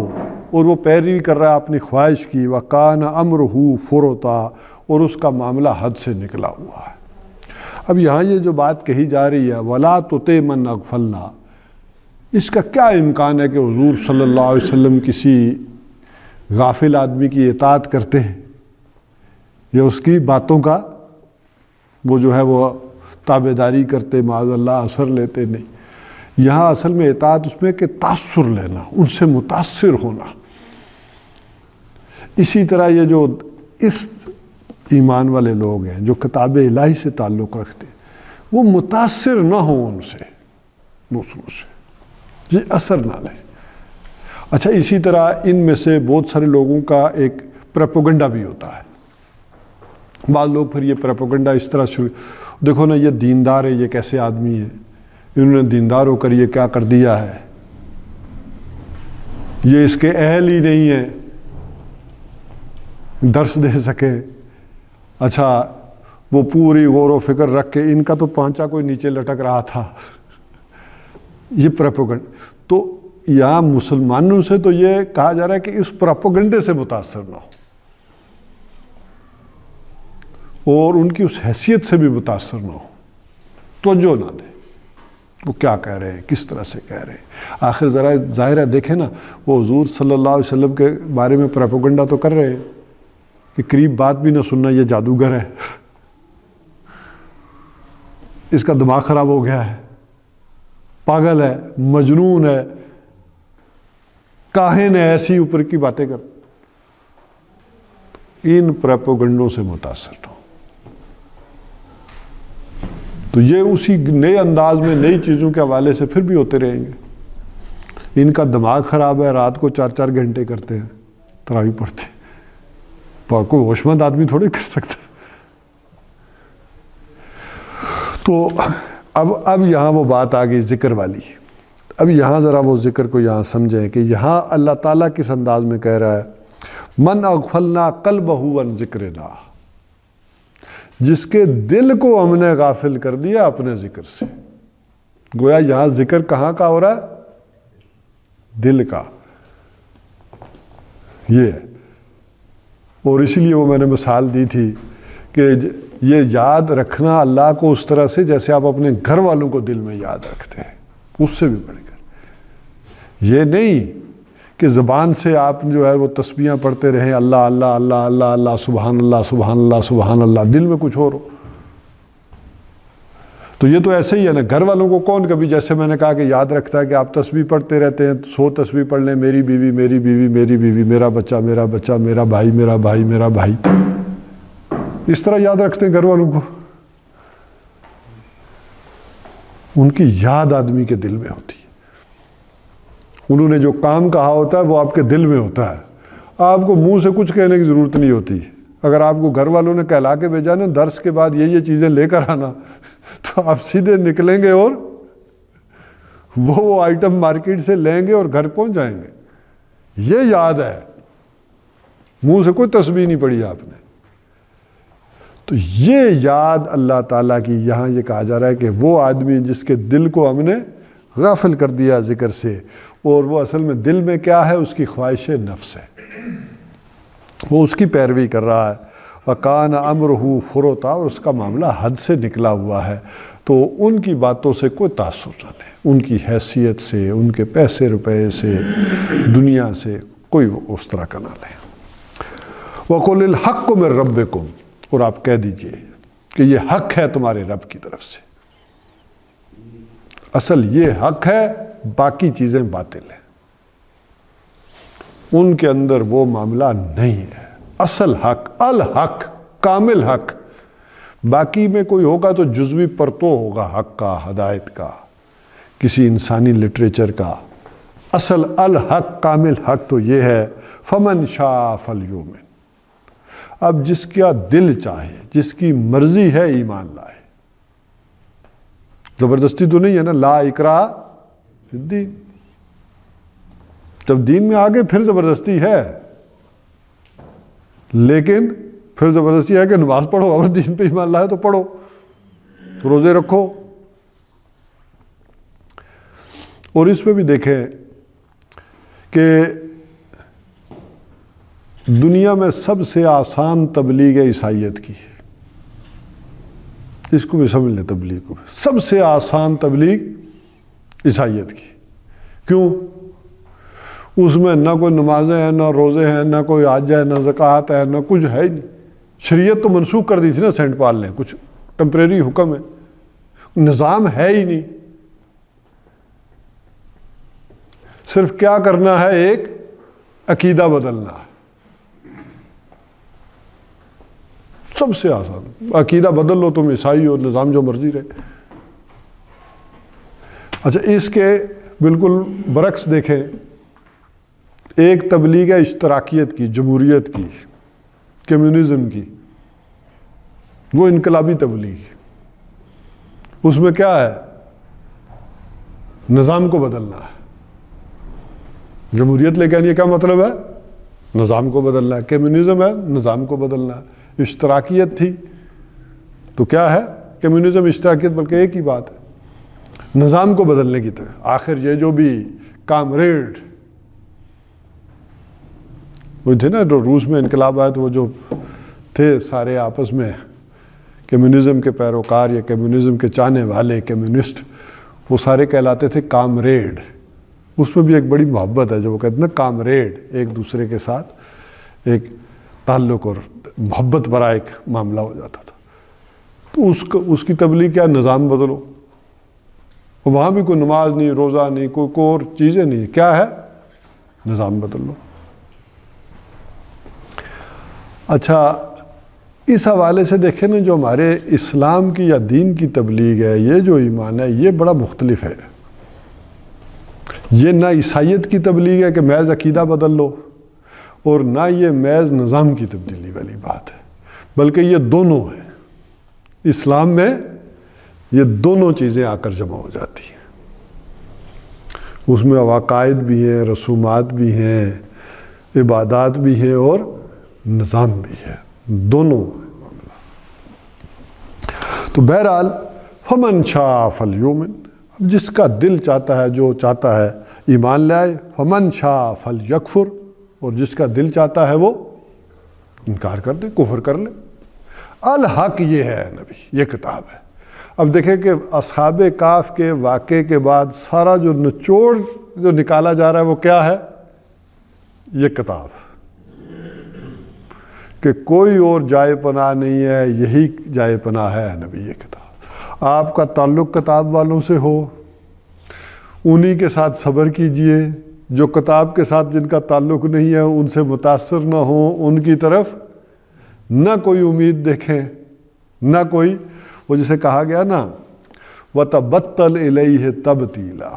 اور وہ پیروی کر رہا ہے اپنی خواہش کی، وَقَانَ أَمْرُهُ فُرُطًا، اور اس کا معاملہ حد سے نکلا ہوا ہے۔ اب یہاں یہ جو بات کہی جا رہی ہے وَلَا تُطِعْ مَنْ أَغْفَلْنَا، اس کا کیا امکان ہے کہ حضور صلی اللہ علیہ وسلم کسی غافل آدمی کی اطاعت کرتے ہیں یا اس کی باتوں کا وہ جو ہے وہ تابعداری کرتے، معاذ اللہ اثر لیتے؟ نہیں، یہاں اصل میں اطاعت اس میں کہ تاثر لینا، ان سے متاثر ہونا۔ اسی طرح یہ جو اس ایمان والے لوگ ہیں جو کتاب الہی سے تعلق رکھتے ہیں، وہ متاثر نہ ہوں ان سے، دوسروں سے، یہ اثر نہ لیں۔ اچھا، اسی طرح ان میں سے بہت سارے لوگوں کا ایک پروپیگنڈا بھی ہوتا ہے۔ بعض لوگ پھر یہ پروپیگنڈا اس طرح شروع، دیکھو نا یہ دیندار ہے، یہ کیسے آدمی ہے، انہوں نے دیندار ہو کر یہ کیا کر دیا ہے، یہ اس کے اہل ہی نہیں ہے درس دے سکے۔ اچھا، وہ پوری غور و فکر رکھ کے ان کا تو پانچا کوئی نیچے لٹک رہا تھا، یہ پروپیگنڈ۔ تو یہاں مسلمانوں سے تو یہ کہا جا رہا ہے کہ اس پروپیگنڈے سے متاثر نہ ہو اور ان کی اس حیثیت سے بھی متاثر نہ ہو، توجہ نہ دیں وہ کیا کہہ رہے ہیں، کس طرح سے کہہ رہے ہیں۔ آخر ذرا ظاہر ہے دیکھیں نا، وہ حضور صلی اللہ علیہ وسلم کے بارے میں پروپیگنڈا تو کر رہے ہیں کہ قریب بات بھی نہ سننا، یہ جادوگر ہے، اس کا دماغ خراب ہو گیا ہے، پاگل ہے، مجنون ہے، کاہن ہے، ایسی اوپر کی باتیں کر۔ ان پروپیگنڈوں سے متاثر ہو تو یہ اسی نئے انداز میں نئی چیزوں کے حوالے سے پھر بھی ہوتے رہیں گے۔ ان کا دماغ خراب ہے، رات کو 4 گھنٹے کرتے ہیں، تراویح پڑھتے ہیں، پر کوئی ہوش مند آدمی تھوڑی کر سکتا۔ تو اب یہاں وہ بات آ گئی ذکر والی۔ اب یہاں ذرا وہ ذکر کو یہاں سمجھیں کہ یہاں اللہ تعالیٰ کس انداز میں کہہ رہا ہے، من اغفلنا قلبہ عن ذکرنا، جس کے دل کو ہم نے غافل کر دیا اپنے ذکر سے۔ گویا یہاں ذکر کہاں کا ہو رہا ہے؟ دل کا، یہ ہے۔ اور اسی لیے وہ میں نے مثال دی تھی کہ یہ یاد رکھنا اللہ کو اس طرح سے جیسے آپ اپنے گھر والوں کو دل میں یاد رکھتے ہیں، اس سے بھی بڑھ کر۔ یہ نہیں کہ زبان سے آپ جو ہے وہ تسبیحاں پڑھتے رہیں، اللہ اللہ اللہ اللہ اللہ، سبحان اللہ سبحان اللہ سبحان اللہ، دل میں کچھ اور ہو۔ تو یہ تو ایسے ہی ہے نا، گھر والوں کو کون کبھی، جیسے میں نے کہا کہ یاد رکھتا ہے کہ آپ تسبیح پڑھتے رہتے ہیں، 100 تسبیح پڑھ لیں، میری بیوی میری بیوی میری بیوی، میرا بچہ میرا بچہ، میرا بھائی میرا بھائی میرا بھائی، اس طرح یاد رکھتے ہیں گھر والوں کو؟ ان کی یاد آدمی کے دل میں ہوتی ہے، انہوں نے جو کام کہا ہوتا ہے وہ آپ کے دل میں ہوتا ہے، آپ کو منہ سے کچھ کہنے کی ضرورت نہیں ہوتی۔ اگر آپ کو گھر والوں نے کہلا کے بھیجا نا درس کے بعد یہ چیزیں لے کر آنا، تو آپ سیدھے نکلیں گے اور وہ آئٹم مارکیٹ سے لیں گے اور گھر پہنچ جائیں گے۔ یہ یاد ہے، منہ سے کوئی تسبیح نہیں پڑھی آپ نے۔ تو یہ یاد اللہ تعالیٰ کی یہاں یہ کہا جا رہا ہے کہ وہ آدمی جس کے دل کو ہم نے غافل کر دیا ذکر سے، اور وہ اصل میں دل میں کیا ہے، اس کی خواہش نفس ہے، وہ اس کی پیروی کر رہا ہے۔ وَقَانَ أَمْرُهُ فُرُطًا، اور اس کا معاملہ حد سے نکلا ہوا ہے۔ تو ان کی باتوں سے کوئی تاثر نہ لیں، ان کی حیثیت سے، ان کے پیسے روپے سے، دنیا سے کوئی اس طرح کا نہ لیں۔ وَقُلِ الْحَقُّ مِن رَبِّكُمْ، اور آپ کہہ دیجئے کہ یہ حق ہے تمہارے رب کی طرف سے۔ اصل یہ حق ہے، باقی چیزیں باطل ہیں، ان کے اندر وہ معاملہ نہیں ہے۔ اصل حق، الحق، کامل حق، باقی میں کوئی ہوگا تو جزوی پرتو ہوگا حق کا، ہدایت کا، کسی انسانی لٹریچر کا۔ اصل الحق، کامل حق تو یہ ہے، فمن شاء فلیؤمن، اب جس کا دل چاہے، جس کی مرضی ہے ایمان لائے۔ زبردستی تو نہیں ہے نا، لا اکراہ فی الدین، جب دین میں آگے پھر زبردستی ہے، لیکن پھر زبردستی ہے کہ نماز پڑھو، اگر دین پہ ایمان لائے تو پڑھو، روزے رکھو۔ اور اس میں بھی دیکھیں کہ دنیا میں سب سے آسان تبلیغ عیسائیت کی، اس کو بھی سمجھ لیں، تبلیغ کو سب سے آسان تبلیغ عیسائیت کی۔ کیوں؟ اس میں نہ کوئی نمازیں ہیں، نہ روزے ہیں، نہ کوئی حج ہے، نہ زکوٰۃ ہے، نہ کچھ ہے ہی نہیں۔ شریعت تو منسوخ کر دی تھی نا سینٹ پال نے، کچھ ٹیمپریری حکم ہے، نظام ہے ہی نہیں۔ صرف کیا کرنا ہے، ایک عقیدہ بدلنا ہے، سب سے آسان۔ عقیدہ بدل لو تم عیسائی ہو، نظام جو مرضی رہے۔ اچھا، اس کے بالکل برعکس دیکھیں، ایک تبلیغ ہے اشتراکیت کی، جمہوریت کی، کمیونزم کی، وہ انقلابی تبلیغ۔ اس میں کیا ہے؟ نظام کو بدلنا ہے۔ جمہوریت لے کے آنی، کیا مطلب ہے؟ نظام کو بدلنا ہے۔ کمیونزم ہے، نظام کو بدلنا ہے۔ اشتراکیت تھی تو کیا ہے؟ کمیونزم، اشتراکیت، بلکہ ایک ہی بات ہے، نظام کو بدلنے کی طرف۔ آخر یہ جو بھی کامریڈ وہ تھے نا، جو روس میں انقلاب آئے تو وہ جو تھے سارے آپس میں کمیونزم کے پیروکار یا کمیونزم کے چاہنے والے کمیونسٹ، وہ سارے کہلاتے تھے کامریڈ۔ اس میں بھی ایک بڑی محبت ہے، جو وہ کہتے ہیں نا کامریڈ، ایک دوسرے کے ساتھ ایک تعلق اور محبت بھرا ایک معاملہ ہو جاتا تھا۔ تو اس کی تبلیغ کیا؟ نظام بدلو۔ وہاں بھی کوئی نماز نہیں، روزہ نہیں، کوئی اور چیزیں نہیں، کیا ہے؟ نظام بدل لو۔ اچھا، اس حوالے سے دیکھیں نا، جو ہمارے اسلام کی یا دین کی تبلیغ ہے، یہ جو ایمان ہے، یہ بڑا مختلف ہے۔ یہ نہ عیسائیت کی تبلیغ ہے کہ محض عقیدہ بدل لو، اور نہ یہ محض نظام کی تبدیلی والی بات ہے، بلکہ یہ دونوں ہیں۔ اسلام میں یہ دونوں چیزیں آ کر جمع ہو جاتی ہیں۔ اس میں عقائد بھی ہیں، رسومات بھی ہیں، عبادات بھی ہیں، اور نظام بھی ہے، دونوں معاملہ۔ تو بہرحال فمن شاء فلیؤمن، اب جس کا دل چاہتا ہے، جو چاہتا ہے ایمان لے آئے، فمن شاء فلیکفر، اور جس کا دل چاہتا ہے وہ انکار کر دے، کفر کر لے۔ الحق یہ ہے نبی، یہ کتاب ہے۔ اب دیکھیں کہ اصحاب کہف کے واقعے کے بعد سارا جو نچوڑ جو نکالا جا رہا ہے وہ کیا ہے؟ یہ کتاب، کہ کوئی اور جائے پناہ نہیں ہے، یہی جائے پناہ ہے نبی، یہ کتاب۔ آپ کا تعلق کتاب والوں سے ہو، انہی کے ساتھ صبر کیجئے۔ جو کتاب کے ساتھ جن کا تعلق نہیں ہے، ان سے متاثر نہ ہوں، ان کی طرف نہ کوئی امید دیکھیں، نہ کوئی، وہ جسے کہا گیا نا وَتَبَتَّلْ إِلَيْهِ تَبْتِيلًا،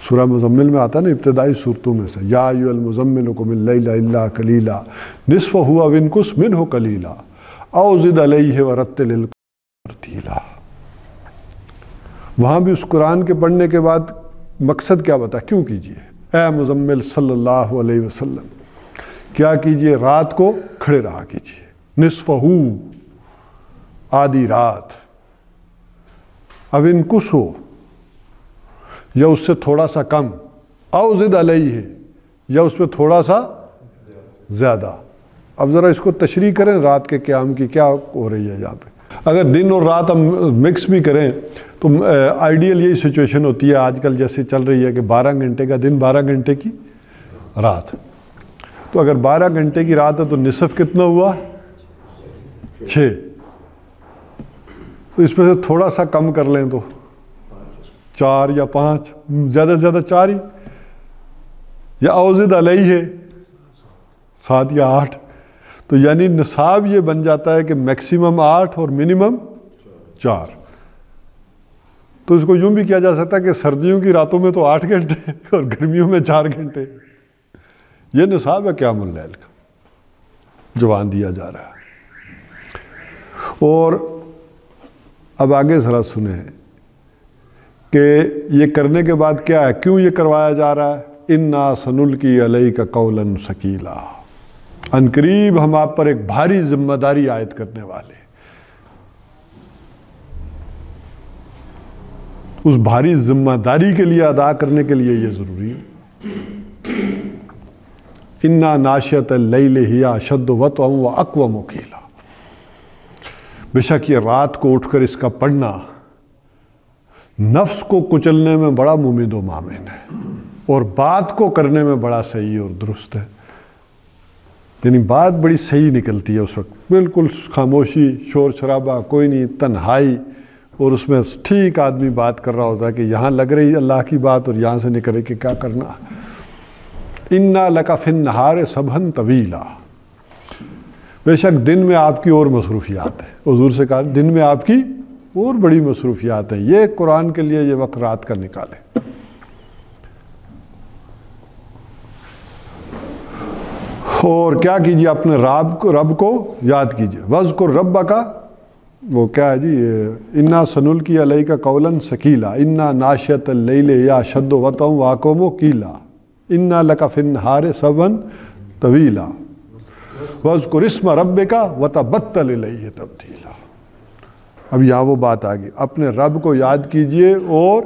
سورہ مزمل میں آتا نا، ابتدائی صورتوں میں سے، یا ایھا المزمل قم اللیل الا قلیلا نصفہ او انقص منہ قلیلا او زد علیہ ورتل القرآن ترتیلا۔ وہاں بھی اس قرآن کے پڑھنے کے بعد مقصد کیا بتا، کیوں کیجئے اے مزمل صلی اللہ علیہ وسلم، کیا کیجئے؟ رات کو کھڑے رہا کیجئے، نصفہ، آدھی رات، او انقص ہو، یا اس سے تھوڑا سا کم، او زد علیہ، یا اس پہ تھوڑا سا زیادہ۔ اب ذرا اس کو تشریح کریں، رات کے قیام کی کیا ہو رہی ہے یہاں پہ۔ اگر دن اور رات ہم مکس بھی کریں تو آئیڈیل یہی سچویشن ہوتی ہے آج کل جیسے چل رہی ہے کہ 12 گھنٹے کا دن، 12 گھنٹے کی رات۔ تو اگر 12 گھنٹے کی رات ہے تو نصف کتنا ہوا؟ 6۔ تو اس میں سے تھوڑا سا کم کر لیں تو 4 یا 5، زیادہ سے زیادہ 4 ہی، یا اوزد علیہ 7 یا 8۔ تو یعنی نصاب یہ بن جاتا ہے کہ میکسیمم 8 اور منیمم 4۔ تو اس کو یوں بھی کیا جا سکتا ہے کہ سردیوں کی راتوں میں تو 8 گھنٹے اور گرمیوں میں 4 گھنٹے۔ یہ نصاب ہے قیام اللیل کا جو وہاں دیا جا رہا ہے۔ اور اب آگے ذرا سنیں کہ یہ کرنے کے بعد کیا ہے، کیوں یہ کروایا جا رہا ہے؟ اِنَّا سَنُلْقِي عَلَيْكَ قَوْلًا ثَقِيلًا، ان قریب ہم آپ پر ایک بھاری ذمہ داری عائد کرنے والے ہیں۔ اس بھاری ذمہ داری کے لیے، ادا کرنے کے لیے یہ ضروری ہے۔ انا ناشیۃ اللیل ہی اشد وطئا واقوم قیلا، بے شک یہ رات کو اٹھ کر اس کا پڑھنا نفس کو کچلنے میں بڑا ممید و مامن ہے اور بات کو کرنے میں بڑا صحیح اور درست ہے۔ یعنی بات بڑی صحیح نکلتی ہے اس وقت، بالکل خاموشی، شور شرابہ کوئی نہیں، تنہائی، اور اس میں ٹھیک آدمی بات کر رہا ہوتا ہے کہ یہاں لگ رہی اللہ کی بات اور یہاں سے نکل رہی کہ کیا کرنا۔ اِنَّا لَكَ فِي النَّهَارِ سَبْحًا طَوِيلًا، بے شک دن میں آپ کی اور مصروفیات ہیں۔ حضور سے کہا دن میں آپ کی اور بڑی مصروفیات ہیں، یہ قرآن کے لیے یہ وقت رات کا نکالیں۔ اور کیا کیجیے، اپنے رب کو یاد کیجیے۔ وَاذْكُرْ رَبَّكَ، وہ کیا ہے جی، اِنَّا سَنُلْقِي عَلَيْكَ قَوْلًا ثَقِيلًا اِنَّا نَاشِيَةَ اللَّيْلِ هِيَ أَشَدُّ وَطْئًا وَأَقْوَمُ قِيلًا اِنَّا لَكَ فِي النَّهَارِ سَبْحًا طَوِيلًا وَاذْكُرِ اسْمَ رَبِّكَ وَتَبَتَّلْ إِلَيْهِ تَبْتِيلًا۔ اب یہاں وہ بات آ گئی، اپنے رب کو یاد کیجئے اور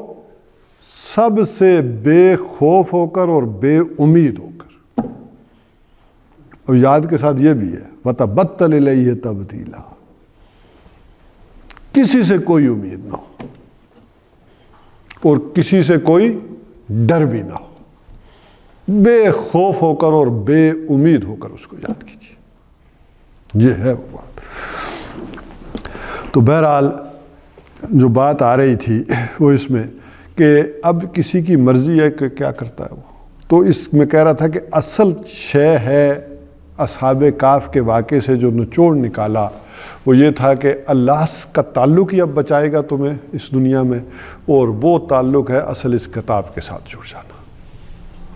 سب سے بے خوف ہو کر اور بے امید ہو کر۔ اب یاد کے ساتھ یہ بھی ہے وَتَبَتَّلْ إِلَيْهِ تَبْتِيلًا، کسی سے کوئی امید نہ ہو اور کسی سے کوئی ڈر بھی نہ ہو، بے خوف ہو کر اور بے امید ہو کر اس کو یاد کیجیے، یہ ہے وہ بات۔ تو بہرحال جو بات آ رہی تھی وہ اس میں کہ اب کسی کی مرضی ہے کہ کیا کرتا ہے وہ، تو اس میں کہہ رہا تھا کہ اصل شے ہے اصحاب کہف کے واقعے سے جو نچوڑ نکالا وہ یہ تھا کہ اللہ کا تعلق ہی اب بچائے گا تمہیں اس دنیا میں، اور وہ تعلق ہے اصل اس کتاب کے ساتھ جڑ جانا۔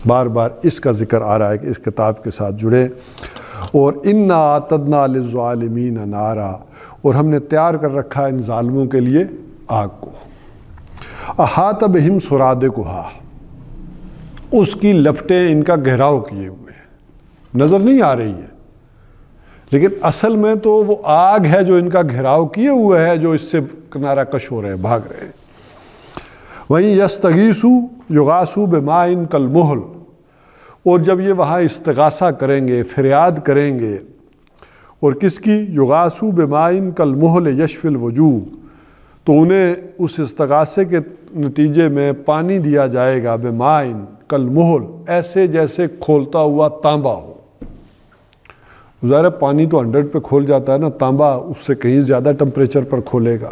بار بار اس کا ذکر آ رہا ہے کہ اس کتاب کے ساتھ جڑے۔ اور اِنَّا أَعْتَدْنَا لِلظَّالِمِينَ نَارًا، اور ہم نے تیار کر رکھا ان ظالموں کے لیے آگ کو، أَحَاطَ بِهِمْ سُرَادِقُهَا، اس کی لپٹیں ان کا گھیراؤ کیے ہوئے ہیں، نظر نہیں آ رہی ہے لیکن اصل میں تو وہ آگ ہے جو ان کا گھیراؤ کیے ہوئے ہے، جو اس سے کنارہ کش ہو رہے ہیں، بھاگ رہے ہیں۔ وہیں یستغیثوا یغاثوا بماء کالمہل، اور جب یہ وہاں استغاثہ کریں گے، فریاد کریں گے، اور کس کی؟ یغاثوا بماء کالمہل یشفی الوجوہ، تو انہیں اس استغاثے کے نتیجے میں پانی دیا جائے گا بماء کالمہل، ایسے جیسے کھولتا ہوا تانبا ہو۔ ظاہر ہے پانی تو 100 پہ کھول جاتا ہے نا، تانبا اس سے کہیں زیادہ ٹمپریچر پر کھولے گا،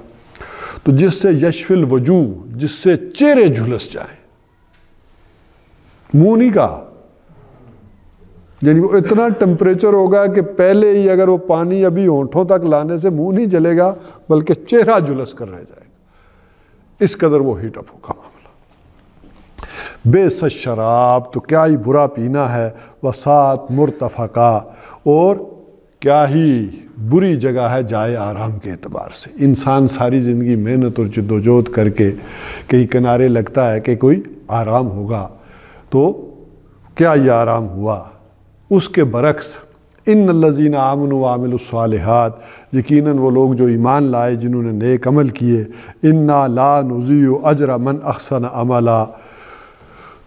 تو جس سے یشفی الوجوہ، جس سے چہرے جھلس جائیں، منہ نہیں کہا، یعنی وہ اتنا ٹمپریچر ہوگا کہ پہلے ہی اگر وہ پانی ابھی ہونٹوں تک لانے سے منہ نہیں جلے گا بلکہ چہرہ جھلس کر رہ جائے گا، اس قدر وہ ہیٹ اپ ہوگا معاملہ۔ بئس الشراب، تو کیا ہی برا پینا ہے، وساعت مرتفقہ، اور کیا ہی بری جگہ ہے جائے آرام کے اعتبار سے۔ انسان ساری زندگی محنت اور جد و جہد کر کے کہیں کنارے لگتا ہے کہ کوئی آرام ہوگا، تو کیا یہ آرام ہوا؟ اس کے برعکس ان الذین آمنوا وعملوا الصالحات، یقیناً وہ لوگ جو ایمان لائے، جنہوں نے نیک عمل کیے، انا لا نضیع اجر من احسن عملا،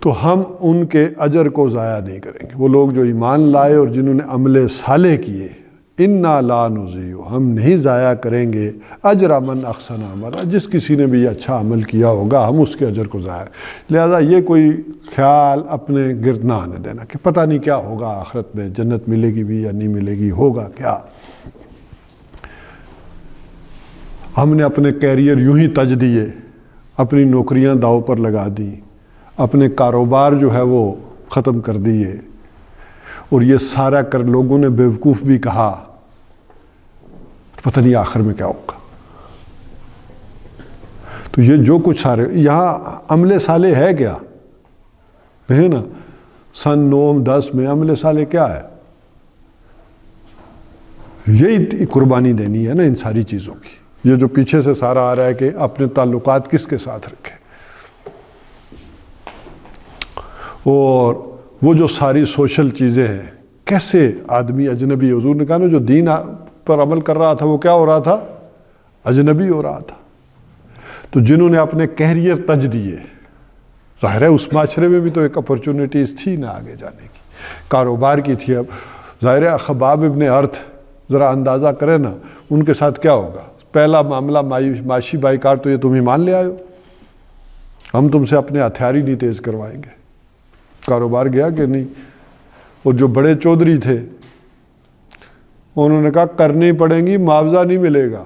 تو ہم ان کے اجر کو ضائع نہیں کریں گے۔ وہ لوگ جو ایمان لائے اور جنہوں نے عمل صالح کیے، انا لا نضیع، ہم نہیں ضائع کریں گے اجر من احسن عملا، جس کسی نے بھی اچھا عمل کیا ہوگا ہم اس کے اجر کو ضائع۔ لہذا یہ کوئی خیال اپنے گرد نہ آنے دینا کہ پتہ نہیں کیا ہوگا آخرت میں، جنت ملے گی بھی یا نہیں ملے گی، ہوگا کیا۔ ہم نے اپنے کیریئر یوں ہی تج دیے، اپنی نوکریاں داؤ پر لگا دیں، اپنے کاروبار جو ہے وہ ختم کر دیے، اور یہ سارا کر لوگوں نے بیوقوف بھی کہا، پتہ نہیں آخر میں کیا ہوگا۔ تو یہ جو کچھ سارے یہاں عمل صالح ہے کیا ہے نا، سن 9-10 میں عمل صالح کیا ہے؟ یہی قربانی دینی ہے نا ان ساری چیزوں کی۔ یہ جو پیچھے سے سارا آ رہا ہے کہ اپنے تعلقات کس کے ساتھ رکھیں، اور وہ جو ساری سوشل چیزیں ہیں، کیسے آدمی اجنبی، حضور نے کہا نا جو دین پر عمل کر رہا تھا وہ کیا ہو رہا تھا؟ اجنبی ہو رہا تھا۔ تو جنہوں نے اپنے کیریئر تج دیے، ظاہر ہے اس معاشرے میں بھی تو ایک اپرچونٹیز تھی نا آگے جانے کی، کاروبار کی تھی. اب ظاہر ہے خباب ابن ارتھ ذرا اندازہ کرے نا ان کے ساتھ کیا ہوگا. پہلا معاملہ معاشی بائیکاٹ تو یہ تم ایمان لے آئے ہو, ہم تم سے اپنے ہتھیار ہی نہیں تیز کروائیں گے. کاروبار گیا کہ نہیں. اور جو بڑے چودھری تھے انہوں نے کہا کرنی پڑیں گی, معاوضہ نہیں ملے گا.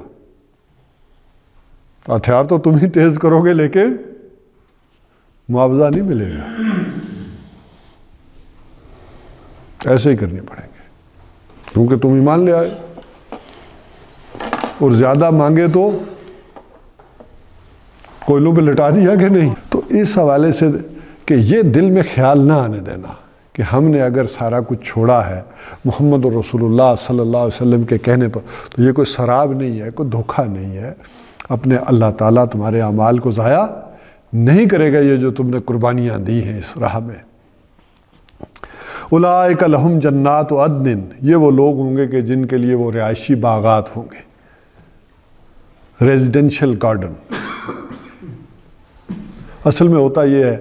ہتھیار تو تم ہی تیز کرو گے لیکن معاوضہ نہیں ملے گا. ایسے ہی کرنی پڑیں گے کیونکہ تم ایمان لے آئے, اور زیادہ مانگے تو کوئلوں پہ لٹا دیا کہ نہیں. تو اس حوالے سے کہ یہ دل میں خیال نہ آنے دینا کہ ہم نے اگر سارا کچھ چھوڑا ہے محمد رسول اللہ صلی اللہ علیہ وسلم کے کہنے پر تو یہ کوئی سراب نہیں ہے, کوئی دھوکہ نہیں ہے. اپنے اللہ تعالیٰ تمہارے اعمال کو ضائع نہیں کرے گا یہ جو تم نے قربانیاں دی ہیں اس راہ میں. اولئک لہم جنات عدن, یہ وہ لوگ ہوں گے کہ جن کے لیے وہ رہائشی باغات ہوں گے, ریزیڈینشل گارڈن. اصل میں ہوتا یہ ہے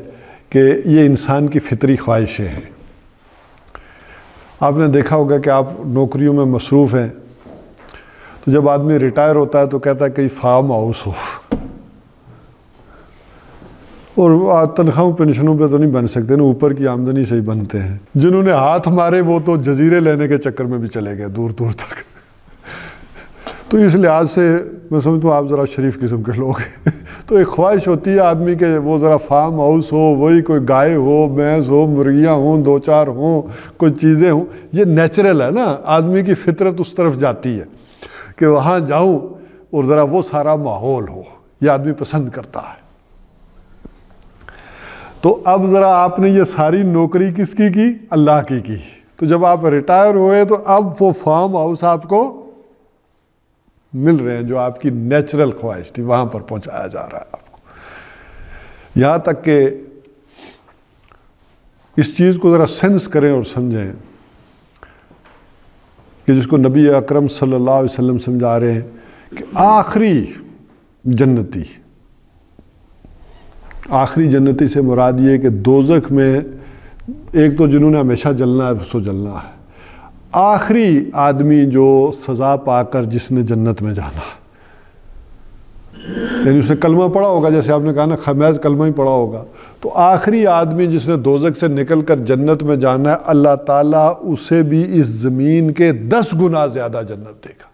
کہ یہ انسان کی فطری خواہشیں ہیں. آپ نے دیکھا ہوگا کہ آپ نوکریوں میں مصروف ہیں تو جب آدمی ریٹائر ہوتا ہے تو کہتا ہے کہیں فارم ہاؤس ہو, اور تنخواہوں پینشنوں پہ تو نہیں بن سکتے نا, اوپر کی آمدنی سے ہی بنتے ہیں. جنہوں نے ہاتھ مارے وہ تو جزیرے لینے کے چکر میں بھی چلے گئے دور دور تک. تو اس لحاظ سے میں سمجھتا ہوں آپ ذرا شریف قسم کے لوگ ہیں. تو ایک خواہش ہوتی ہے آدمی کہ وہ ذرا فارم ہاؤس ہو, وہی کوئی گائے ہو, بھینس ہو, مرغیاں ہوں, 2-4 ہوں, کوئی چیزیں ہوں. یہ نیچرل ہے نا, آدمی کی فطرت اس طرف جاتی ہے کہ وہاں جاؤں اور ذرا وہ سارا ماحول ہو, یہ آدمی پسند کرتا ہے. تو اب ذرا آپ نے یہ ساری نوکری کس کی اللہ کی. تو جب آپ ریٹائر ہوئے تو اب وہ فارم ہاؤس آپ کو مل رہے ہیں جو آپ کی نیچرل خواہش تھی, وہاں پر پہنچایا جا رہا ہے آپ کو. یہاں تک کہ اس چیز کو ذرا سینس کریں اور سمجھیں کہ جس کو نبی اکرم صلی اللہ علیہ وسلم سمجھا رہے ہیں کہ آخری جنتی سے مراد یہ کہ دوزخ میں ایک تو جنہوں نے ہمیشہ جلنا ہے سو جلنا ہے, آخری آدمی جو سزا پا کر جس نے جنت میں جانا, یعنی اس نے کلمہ پڑھا ہوگا, جیسے آپ نے کہا نا خمیز کلمہ ہی پڑھا ہوگا, تو آخری آدمی جس نے دوزخ سے نکل کر جنت میں جانا ہے, اللہ تعالیٰ اسے بھی اس زمین کے 10 گنا زیادہ جنت دے گا,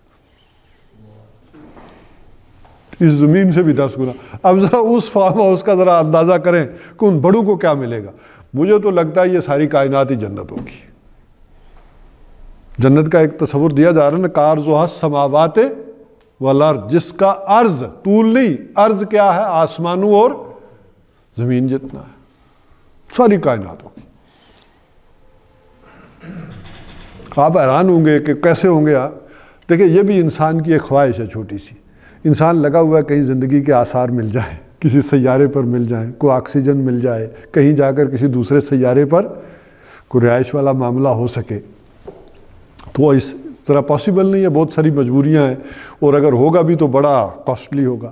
اس زمین سے بھی 10 گنا. اب ذرا اس فارم ہاؤس کا ذرا اندازہ کریں کہ ان بڑوں کو کیا ملے گا. مجھے تو لگتا ہے یہ ساری کائنات ہی جنت ہوگی. جنت کا ایک تصور دیا جا رہا ہے نا, کارزوہا السماوات والارض, جس کا عرض طول نہیں, عرض کیا ہے آسمانوں اور زمین جتنا ہے, ساری کائنات ہوگی. آپ حیران ہوں گے کہ کیسے ہوں گے. دیکھیں یہ بھی انسان کی ایک خواہش ہے چھوٹی سی. انسان لگا ہوا ہے کہیں زندگی کے آثار مل جائیں, کسی سیارے پر مل جائیں, کوئی آکسیجن مل جائے, کہیں جا کر کسی دوسرے سیارے پر کوئی رہائش والا معاملہ ہو سکے. تو اس طرح پاسبل نہیں ہے, بہت ساری مجبوریاں ہیں, اور اگر ہوگا بھی تو بڑا کاسٹلی ہوگا.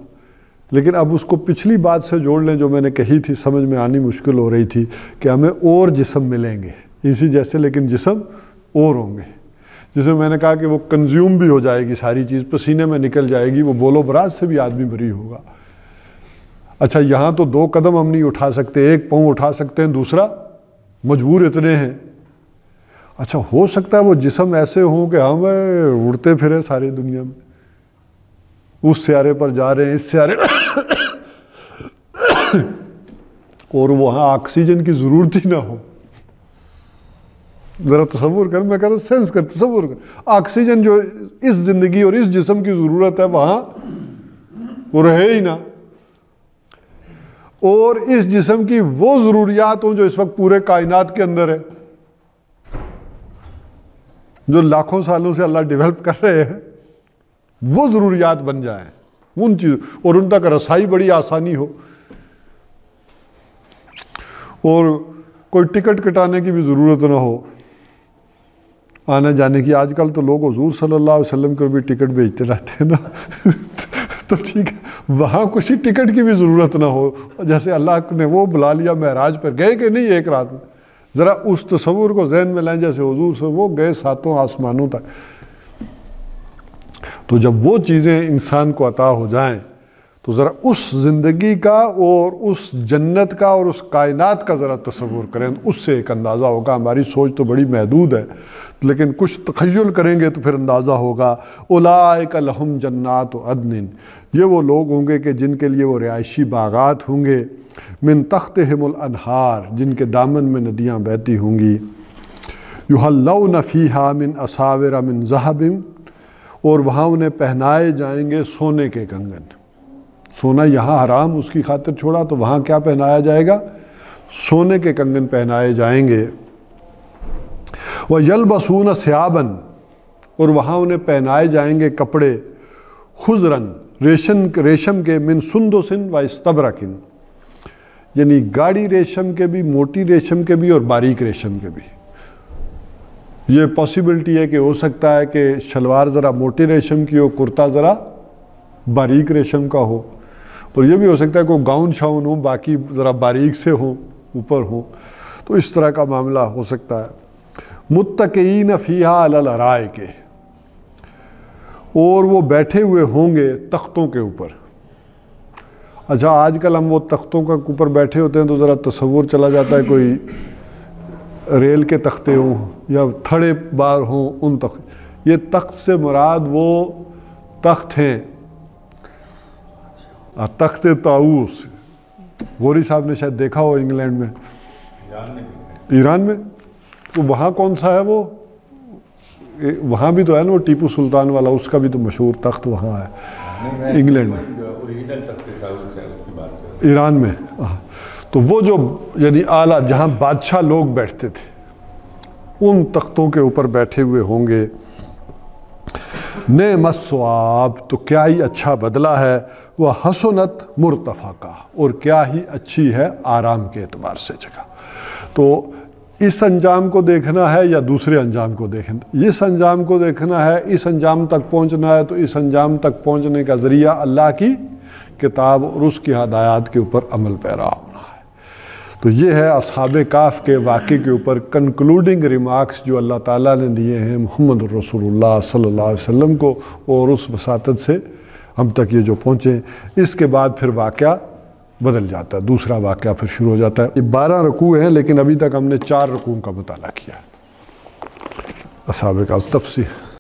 لیکن اب اس کو پچھلی بات سے جوڑ لیں جو میں نے کہی تھی, سمجھ میں آنی مشکل ہو رہی تھی کہ ہمیں اور جسم ملیں گے اسی جیسے, لیکن جسم اور ہوں گے, جس میں نے کہا کہ وہ کنزیوم بھی ہو جائے گی ساری چیز, پسینے میں نکل جائے گی, وہ بول و براز سے بھی آدمی بری ہوگا. اچھا یہاں تو 2 قدم ہم نہیں اٹھا سکتے, 1 پاؤں اٹھا سکتے ہیں, دوسرا مجبور اتنے ہیں. اچھا ہو سکتا ہے وہ جسم ایسے ہوں کہ ہم اڑتے پھرے ساری دنیا میں, اس سیارے پر جا رہے ہیں, اس سیارے اور وہاں آکسیجن کی ضرورت ہی نہ ہو. ذرا تصور کر, میں کہہ رہا ہوں سینس کر, تصور کر, آکسیجن جو اس زندگی اور اس جسم کی ضرورت ہے وہاں وہ رہے ہی نہ, اور اس جسم کی وہ ضروریات ہوں جو اس وقت پورے کائنات کے اندر ہے, جو لاکھوں سالوں سے اللہ ڈیولپ کر رہے ہیں, وہ ضروریات بن جائیں ان چیزوں, اور ان تک رسائی بڑی آسانی ہو, اور کوئی ٹکٹ کٹانے کی بھی ضرورت نہ ہو آنے جانے کی. آج کل تو لوگ حضور صلی اللہ علیہ وسلم کو بھی ٹکٹ بھیجتے رہتے ہیں نا تو ٹھیک ہے, وہاں کسی ٹکٹ کی بھی ضرورت نہ ہو, جیسے اللہ نے وہ بلا لیا معراج پر, گئے کہ نہیں ایک رات میں, ذرا اس تصور کو ذہن میں لائیں جیسے حضور سے وہ گئے 7 آسمانوں تک. تو جب وہ چیزیں انسان کو عطا ہو جائیں تو ذرا اس زندگی کا اور اس جنت کا اور اس کائنات کا ذرا تصور کریں، اس سے ایک اندازہ ہوگا. ہماری سوچ تو بڑی محدود ہے، لیکن کچھ تخیل کریں گے تو پھر اندازہ ہوگا. اولئک لہم جنات عدن، یہ وہ لوگ ہوں گے کہ جن کے لیے وہ رہائشی باغات ہوں گے. من تحتہم الانہار، جن کے دامن میں ندیاں بہتی ہوں گی. یحلون فیہا من اساور من ذہب، اور وہاں انہیں پہنائے جائیں گے سونے کے کنگن. سونا یہاں حرام، اس کی خاطر چھوڑا، تو وہاں کیا پہنایا جائے گا؟ سونے کے کنگن پہنائے جائیں گے. وَيَلْبَسُونَ ثِيَابًا، اور وہاں انہیں پہنائے جائیں گے کپڑے. خضراً، ریشم کے. من سندس واستبرق، یعنی گاڑی ریشم کے بھی، موٹی ریشم کے بھی، اور باریک ریشم کے بھی. یہ پاسبلٹی ہے کہ ہو سکتا ہے کہ شلوار ذرا موٹی ریشم کی ہو، کرتا ذرا باریک ریشم کا ہو، اور یہ بھی ہو سکتا ہے کہ گاؤن شاؤن ہو، باقی ذرا باریک سے ہوں، اوپر ہوں. تو اس طرح کا معاملہ ہو سکتا ہے. متکئین فیہا علی الارائک، اور وہ بیٹھے ہوئے ہوں گے تختوں کے اوپر. اچھا، آج کل ہم وہ تختوں کے اوپر بیٹھے ہوتے ہیں تو ذرا تصور چلا جاتا ہے کوئی ریل کے تختے ہوں یا تھڑے بار ہوں. ان تخت، یہ تخت سے مراد وہ تخت ہیں تخت طاؤس. غوری صاحب نے شاید دیکھا ہو انگلینڈ میں، ایران میں. تو وہاں کون سا ہے وہ؟ وہاں بھی تو ہے نا وہ ٹیپو سلطان والا، اس کا بھی تو مشہور تخت وہاں ہے انگلینڈ میں، ایران میں. تو وہ جو یعنی اعلیٰ جہاں بادشاہ لوگ بیٹھتے تھے، ان تختوں کے اوپر بیٹھے ہوئے ہوں گے. نعم الثواب، تو کیا ہی اچھا بدلہ ہے. وہ حسنت مرتفقہ، اور کیا ہی اچھی ہے آرام کے اعتبار سے جگہ. تو اس انجام کو دیکھنا ہے یا دوسرے انجام کو دیکھنا؟ اس انجام کو دیکھنا ہے، اس انجام تک پہنچنا ہے، تو اس انجام تک پہنچنے کا ذریعہ اللہ کی کتاب اور اس کی ہدایات کے اوپر عمل پیرا ہونا ہے. تو یہ ہے اصحاب کہف کے واقعے کے اوپر کنکلوڈنگ ریمارکس جو اللہ تعالیٰ نے دیے ہیں محمد رسول اللہ صلی اللہ علیہ وسلم کو، اور اس وساطت سے ہم تک یہ جو پہنچے. اس کے بعد پھر واقعہ بدل جاتا ہے، دوسرا واقعہ پھر شروع ہو جاتا ہے. یہ 12 رکوع ہیں، لیکن ابھی تک ہم نے 4 رکوع کا مطالعہ کیا ہے. اصحاب کہف تفصیل